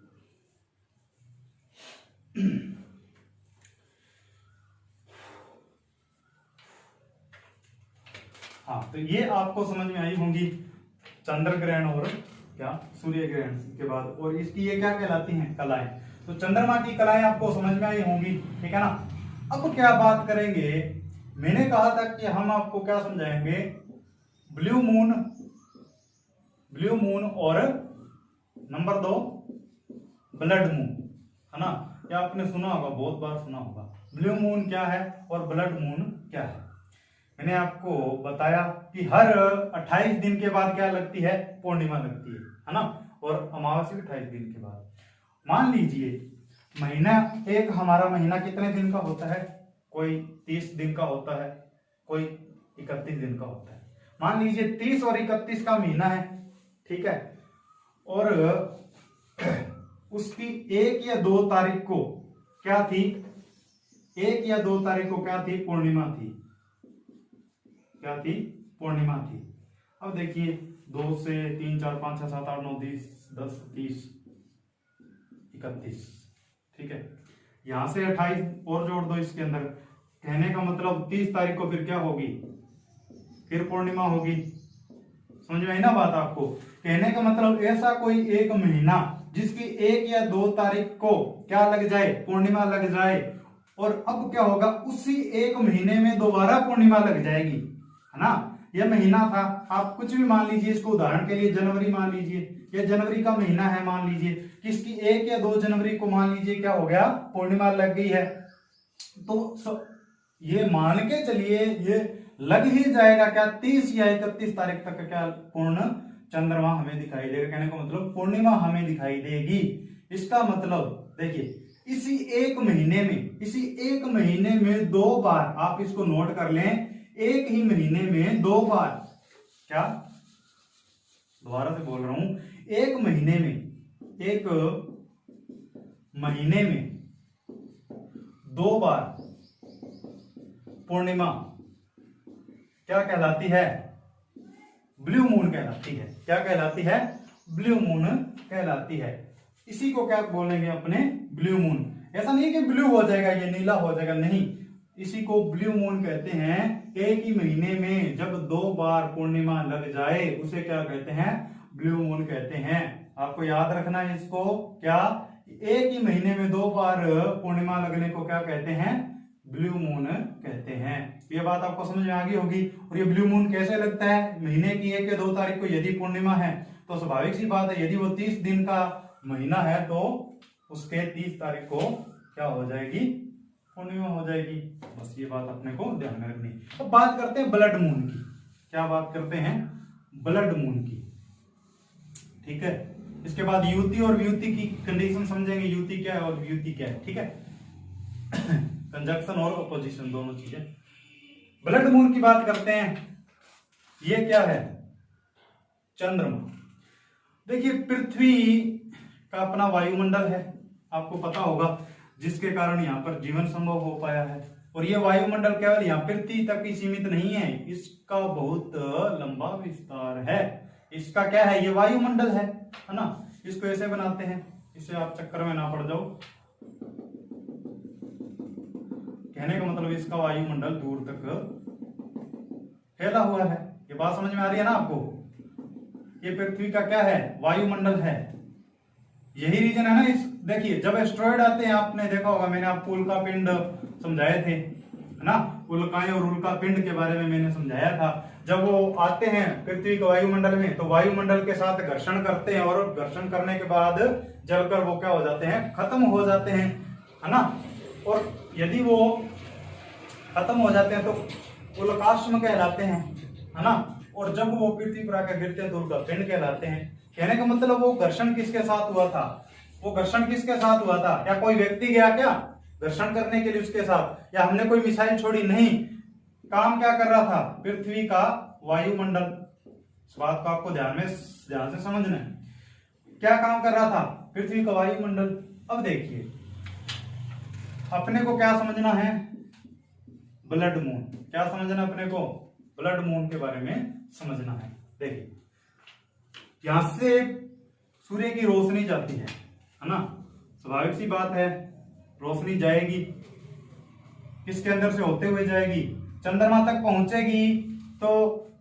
हाँ, तो ये आपको समझ में आई होंगी चंद्र ग्रहण और क्या सूर्य ग्रहण के बाद, और इसकी ये क्या कहलाती हैं, कलाएं। तो चंद्रमा की कलाएं आपको समझ में आई होंगी। ठीक है ना, अब क्या बात करेंगे, मैंने कहा था कि हम आपको क्या समझाएंगे, ब्लू मून और नंबर 2 ब्लड मून, है ना, या आपने सुना होगा, बहुत बार सुना होगा, ब्लू मून क्या है और ब्लड मून क्या है। मैंने आपको बताया कि हर 28 दिन के बाद क्या लगती है, पूर्णिमा लगती है ना, और अमावस्या भी 28 दिन के बाद। मान लीजिए महीना, एक हमारा महीना कितने दिन का होता है, कोई 30 दिन का होता है, कोई 31 दिन का होता है। मान लीजिए 30 और 31 का महीना है। ठीक है, और उसकी 1 या 2 तारीख को क्या थी, 1 या 2 तारीख को क्या थी, पूर्णिमा थी, क्या थी, पूर्णिमा थी। अब देखिए 2 से 3 4 5 6 7 8 9 10 30 31। ठीक है, यहां से 28 और जोड़ दो इसके अंदर, कहने का मतलब 30 तारीख को फिर क्या होगी, फिर पूर्णिमा होगी। समझ में आई ना बात आपको, कहने का मतलब ऐसा कोई एक महीना जिसकी 1 या 2 तारीख को क्या लग जाए, पूर्णिमा लग जाए, और अब क्या होगा, उसी एक महीने में दोबारा पूर्णिमा लग जाएगी, है ना। यह महीना था, आप कुछ भी मान लीजिए, इसको उदाहरण के लिए जनवरी मान लीजिए, यह जनवरी का महीना है, मान लीजिए किसकी 1 या 2 जनवरी को मान लीजिए क्या हो गया, पूर्णिमा लग गई है। तो ये मान के चलिए ये लग ही जाएगा क्या, 30 या 31 तारीख तक क्या पूर्ण चंद्रमा हमें दिखाई देगा, कहने का मतलब पूर्णिमा हमें दिखाई देगी। इसका मतलब देखिए, इसी एक महीने में 2 बार, आप इसको नोट कर लें, एक ही महीने में 2 बार, क्या, दोबारा से बोल रहा हूं, एक महीने में 2 बार पूर्णिमा क्या कहलाती है, ब्लू मून कहलाती है। क्या कहलाती है, ब्लू मून कहलाती है। इसी को क्या बोलेंगे अपने, ब्लू मून। ऐसा नहीं कि ब्लू हो जाएगा, ये नीला हो जाएगा, नहीं, इसी को ब्लू मून कहते हैं। एक ही महीने में जब 2 बार पूर्णिमा लग जाए उसे क्या कहते हैं, ब्लू मून कहते हैं, आपको याद रखना है इसको, क्या एक ही महीने में 2 बार पूर्णिमा लगने को क्या कहते हैं, ब्लू मून कहते हैं। ये बात आपको समझ में आ गई होगी। और ये ब्लू मून कैसे लगता है, महीने की 1 या 2 तारीख को यदि पूर्णिमा है तो स्वाभाविक सी बात है, यदि वो 30 दिन का महीना है तो उसके 30 तारीख को क्या हो जाएगी, पूर्णिमा हो जाएगी। बस ये बात अपने को ध्यान में रखनी। अब बात करते हैं ब्लड मून की। क्या बात करते हैं, ब्लड मून की, ठीक है। इसके बाद युति और व्युति की कंडीशन समझेंगे, युति क्या है और व्युति क्या है, ठीक है। कंजक्शन और अपोजिशन दोनों चीजें। ब्लड मून की बात करते हैं, ये क्या है, चंद्रमा। देखिए पृथ्वी का अपना वायुमंडल है, आपको पता होगा, जिसके कारण यहाँ पर जीवन संभव हो पाया है। और ये वायुमंडल केवल यहाँ पृथ्वी तक ही सीमित नहीं है, इसका बहुत लंबा विस्तार है। इसका क्या है, ये वायुमंडल है ना। इसको ऐसे बनाते हैं, इसे आप चक्कर में ना पड़ जाओ। कहने का मतलब इसका वायुमंडल दूर तक फैला हुआ है। ये बात समझ में आ रही है ना आपको। ये पृथ्वी का क्या है, वायुमंडल है। यही रीजन है ना इस, देखिए जब एस्ट्रॉइड आते हैं, आपने देखा होगा, मैंने आपको उल्का पिंड समझाए थे, है ना। उल्काएं और उल्का पिंड के बारे में मैंने समझाया था। जब वो आते हैं पृथ्वी के वायुमंडल में तो वायुमंडल के साथ घर्षण करते हैं, और घर्षण करने के बाद जलकर वो क्या हो जाते हैं, खत्म हो जाते हैं, है ना। और यदि वो खत्म हो जाते हैं तो उल्काश्म कहलाते हैं, है ना। और जब वो पृथ्वी पर आकर गिरते हैं तो उल्का पिंड कहलाते हैं। कहने का मतलब वो घर्षण किसके साथ हुआ था, वो घर्षण किसके साथ हुआ था, क्या कोई व्यक्ति गया क्या घर्षण करने के लिए उसके साथ, या हमने कोई मिसाइल छोड़ी, नहीं। काम क्या कर रहा था, पृथ्वी का वायुमंडल। इस बात को आपको ध्यान से समझना है, क्या काम कर रहा था, पृथ्वी का वायुमंडल। अब देखिए अपने को क्या समझना है, ब्लड मून। क्या समझना अपने को, ब्लड मून के बारे में समझना है। देखिए यहां से सूर्य की रोशनी जाती है ना, स्वाभाविक सी बात है, रोशनी जाएगी, किसके अंदर से होते हुए जाएगी, चंद्रमा तक पहुंचेगी। तो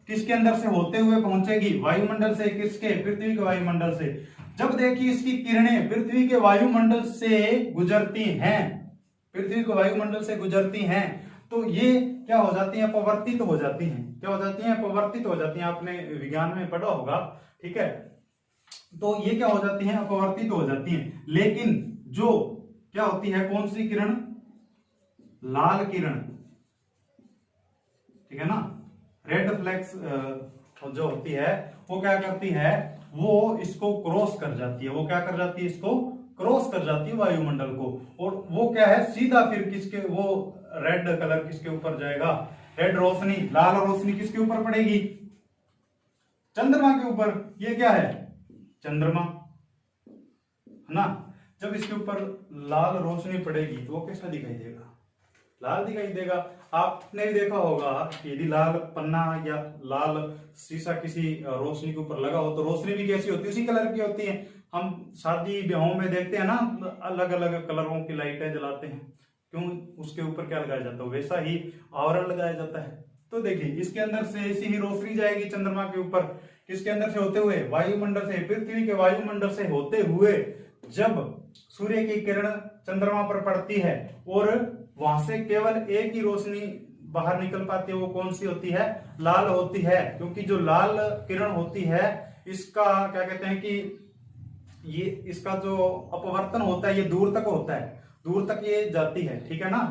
किसके अंदर से होते हुए पहुंचेगी, वायुमंडल से, किसके, पृथ्वी के वायुमंडल से। जब देखिए इसकी किरणें पृथ्वी के वायुमंडल से गुजरती हैं, पृथ्वी के वायुमंडल से गुजरती हैं, तो ये क्या हो जाती हैं, अपवर्तित हो जाती हैं। क्या हो जाती हैं, अपवर्तित हो जाती हैं। आपने विज्ञान में पढ़ा होगा, ठीक है। तो ये क्या हो जाती हैं, अपवर्तित हो जाती हैं। लेकिन जो क्या होती है, कौन सी किरण, लाल किरण, ठीक है ना, रेड फ्लैक्स जो होती है वो क्या करती है, वो इसको क्रॉस कर जाती है। वो क्या कर जाती है, इसको क्रॉस कर जाती है वायुमंडल को। और वो क्या है, सीधा फिर किसके, वो रेड कलर किसके ऊपर जाएगा, रेड रोशनी, लाल रोशनी किसके ऊपर पड़ेगी, चंद्रमा के ऊपर। ये क्या है, चंद्रमा, है ना। जब इसके ऊपर लाल रोशनी पड़ेगी तो वो कैसा दिखाई देगा, लाल दिखाई देगा। आपने भी देखा होगा कि यदि लाल पन्ना या लाल शीशा किसी रोशनी के ऊपर लगा हो तो रोशनी भी कैसी होती है, उसी कलर की होती है। हम शादी ब्याहों में देखते हैं ना, अलग अलग कलरों की लाइटें जलाते हैं, क्यों, उसके ऊपर क्या लगाया जाता है, वैसा ही आवरण लगाया जाता है। तो देखिए इसके अंदर से ऐसी ही रोशनी जाएगी चंद्रमा के ऊपर, किसके अंदर से होते हुए, वायुमंडल से, पृथ्वी के वायुमंडल से होते हुए जब सूर्य की किरण चंद्रमा पर पड़ती है और वहां से केवल एक ही रोशनी बाहर निकल पाती है, वो कौन सी होती है, लाल होती है। क्योंकि जो लाल किरण होती है इसका क्या कहते हैं कि ये इसका जो अपवर्तन होता है ये दूर तक होता है, दूर तक ये जाती है, ठीक है ना।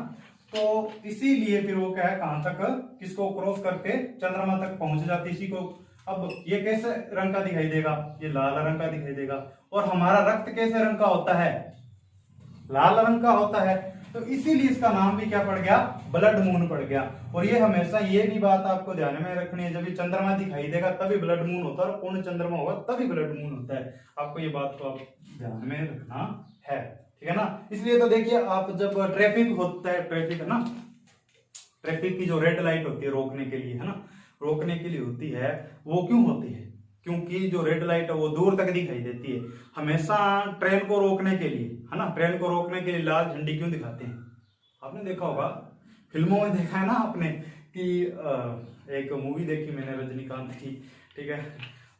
तो इसीलिए फिर वो क्या है, कहां तक, किसको क्रॉस करके चंद्रमा तक पहुंच जाती, इसी को। अब ये कैसे रंग का दिखाई देगा, ये लाल रंग का दिखाई देगा। और हमारा रक्त कैसे रंग का होता है, लाल रंग का होता है। तो इसीलिए इसका नाम भी क्या पड़ गया, ब्लड मून पड़ गया। और ये हमेशा ये भी बात आपको ध्यान में रखनी है, जब ये चंद्रमा दिखाई देगा तभी ब्लड मून होता है, और पूर्ण चंद्रमा होगा तभी ब्लड मून होता है। आपको ये बात को आप ध्यान में रखना है, ठीक है ना। इसलिए तो देखिए आप जब ट्रैफिक होता है, ट्रैफिक है ना, ट्रैफिक की जो रेड लाइट होती है रोकने के लिए, है ना, रोकने के लिए होती है, वो क्यों होती है, क्योंकि जो रेड लाइट है वो दूर तक दिखाई देती है। हमेशा ट्रेन को रोकने के लिए, है ना, ट्रेन को रोकने के लिए लाल झंडी क्यों दिखाते हैं, आपने देखा होगा, फिल्मों में देखा है ना आपने कि एक मूवी देखी मैंने रजनीकांत की, ठीक है,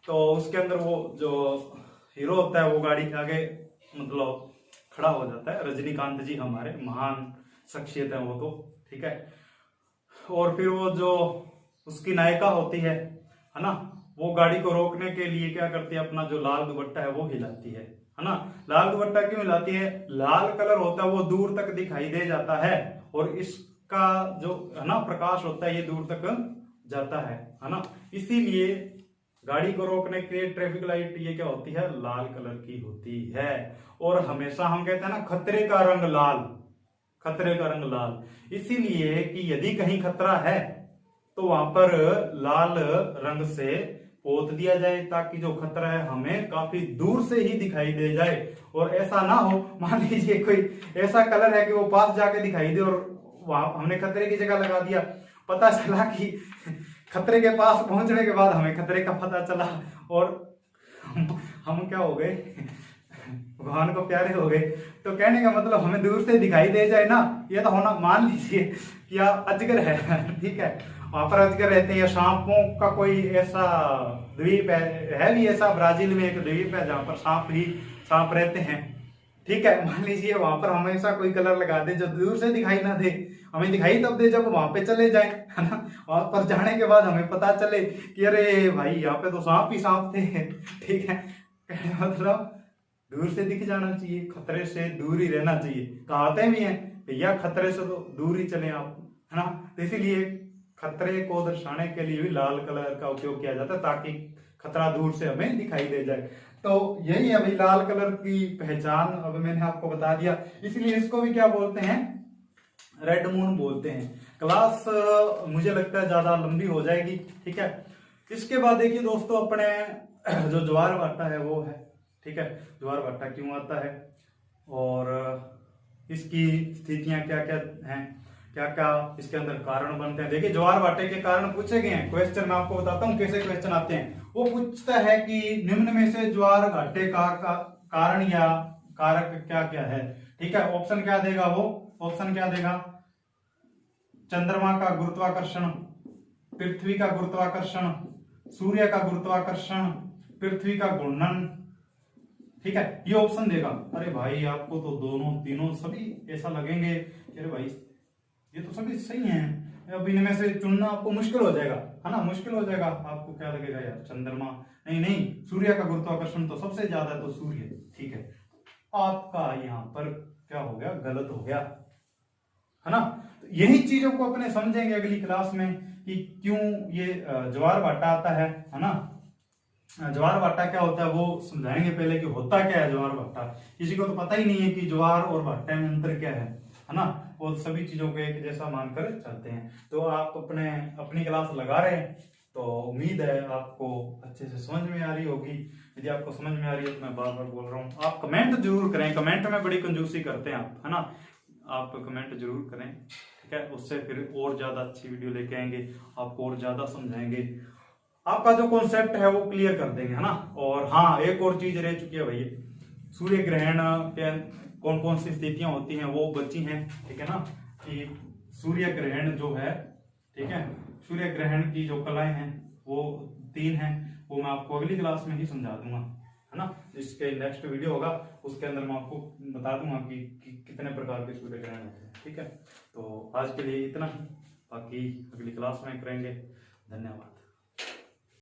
तो उसके अंदर वो जो हीरो होता है वो गाड़ी के आगे मतलब खड़ा हो जाता है। रजनीकांत जी हमारे महान शख्सियत है वो तो, ठीक है। और फिर वो जो उसकी नायिका होती है ना, वो गाड़ी को रोकने के लिए क्या करती है, अपना जो लाल दुपट्टा है वो हिलाती है ना। लाल दुपट्टा क्यों हिलाती है? लाल कलर होता है वो दूर तक दिखाई दे जाता है, और इसका जो है ना प्रकाश होता है ये दूर तक जाता है ना। इसीलिए गाड़ी को रोकने के लिए ट्रैफिक लाइट ये क्या होती है, लाल कलर की होती है। और हमेशा हम कहते हैं ना खतरे का रंग लाल, खतरे का रंग लाल, इसीलिए कि यदि कहीं खतरा है तो वहां पर लाल रंग से पोत दिया जाए, ताकि जो खतरा है हमें काफी दूर से ही दिखाई दे जाए। और ऐसा ना हो, मान लीजिए कोई ऐसा कलर है कि वो पास जाके दिखाई दे और वहां हमने खतरे की जगह लगा दिया, पता चला कि खतरे के पास पहुंचने के बाद हमें खतरे का पता चला और हम क्या हो गए, भगवान को प्यारे हो गए। तो कहने का मतलब हमें दूर से दिखाई दे जाए ना, ये तो होना, मान लीजिए कि अजगर है, ठीक है, वहां पर अजगर रहते हैं, या सांपों का कोई ऐसा द्वीप है भी ऐसा, ब्राजील में एक द्वीप है जहां पर सांप ही सांप रहते हैं, ठीक है। मान लीजिए वहां पर हमेशा कोई कलर लगा दे जो दूर से दिखाई ना दे, हमें दिखाई तब दे जब वहां पे चले जाए, है ना। वहां पर जाने के बाद हमें पता चले कि अरे भाई यहाँ पे तो सांप ही सांप थे, ठीक है। मतलब दूर से दिख जाना चाहिए, खतरे से दूर ही रहना चाहिए। कहावतें भी हैं, भैया खतरे से तो दूर ही चले आप, है ना। तो इसीलिए खतरे को दर्शाने के लिए भी लाल कलर का उपयोग किया जाता है, ताकि खतरा दूर से हमें दिखाई दे जाए। तो यही है भाई लाल कलर की पहचान, अब मैंने आपको बता दिया। इसलिए इसको भी क्या बोलते हैं, रेड मून बोलते हैं। क्लास मुझे लगता है ज्यादा लंबी हो जाएगी, ठीक है। इसके बाद देखिए दोस्तों, अपने जो ज्वार भाटा है वो है, ठीक है। ज्वार भाटा क्यों आता है और इसकी स्थितियां क्या क्या हैं, क्या क्या इसके अंदर कारण बनते हैं। देखिए ज्वार भाटे के कारण पूछे गए हैं क्वेश्चन, मैं आपको बताता हूँ कैसे क्वेश्चन आते हैं। वो पूछता है कि निम्न में से ज्वार घाटे का कारण या कारक क्या क्या है, ठीक है। ऑप्शन क्या देगा वो, ऑप्शन क्या देगा, चंद्रमा का गुरुत्वाकर्षण, पृथ्वी का गुरुत्वाकर्षण, सूर्य का गुरुत्वाकर्षण, पृथ्वी का घूर्णन, ठीक है, ये ऑप्शन देगा। अरे भाई आपको तो दोनों तीनों सभी ऐसा लगेंगे, अरे भाई ये तो सभी सही हैं, अब इनमें से चुनना आपको मुश्किल हो जाएगा, है ना, मुश्किल हो जाएगा। आपको क्या लगेगा यार, चंद्रमा नहीं, नहीं सूर्य का गुरुत्वाकर्षण तो सबसे ज्यादा है, तो सूर्य, ठीक है। आपका यहाँ पर क्या हो गया, गलत हो गया, है ना। तो यही चीजों को अपने समझेंगे अगली क्लास में कि क्यों ये ज्वार भाटा आता है ना। ज्वार भाटा क्या होता है वो समझाएंगे पहले कि होता क्या है ज्वार भाटा। किसी को तो पता ही नहीं है कि ज्वार और भाटे में अंतर क्या है ना। वो सभी चीजों को एक जैसा मानकर चलते हैं। तो आप अपनी क्लास लगा रहे हैं तो उम्मीद है आपको अच्छे से समझ में आ रही होगी। यदि आपको समझ में आ रही है तो मैं बार बार बोल रहा हूँ, आप कमेंट जरूर करें। कमेंट में बड़ी कंजूसी करते हैं आप, है ना। आप कमेंट जरूर करें, ठीक है। उससे फिर और ज्यादा अच्छी वीडियो लेके आएंगे, आपको और ज्यादा समझाएंगे, आपका जो कॉन्सेप्ट है वो क्लियर कर देंगे, है ना। और हाँ, एक और चीज रह चुकी है भैया, सूर्य ग्रहण के कौन कौन सी स्थितियां होती हैं वो बची हैं, ठीक है ना। कि सूर्य ग्रहण जो है, ठीक है, सूर्य ग्रहण की जो कलाएं हैं वो 3 हैं, वो मैं आपको अगली क्लास में ही समझा दूंगा, है ना। इसके नेक्स्ट वीडियो होगा उसके अंदर मैं आपको बता दूंगा कि कितने प्रकार के सूर्य ग्रहण होते हैं, ठीक है। तो आज के लिए इतना ही, बाकी अगली क्लास में करेंगे। धन्यवाद।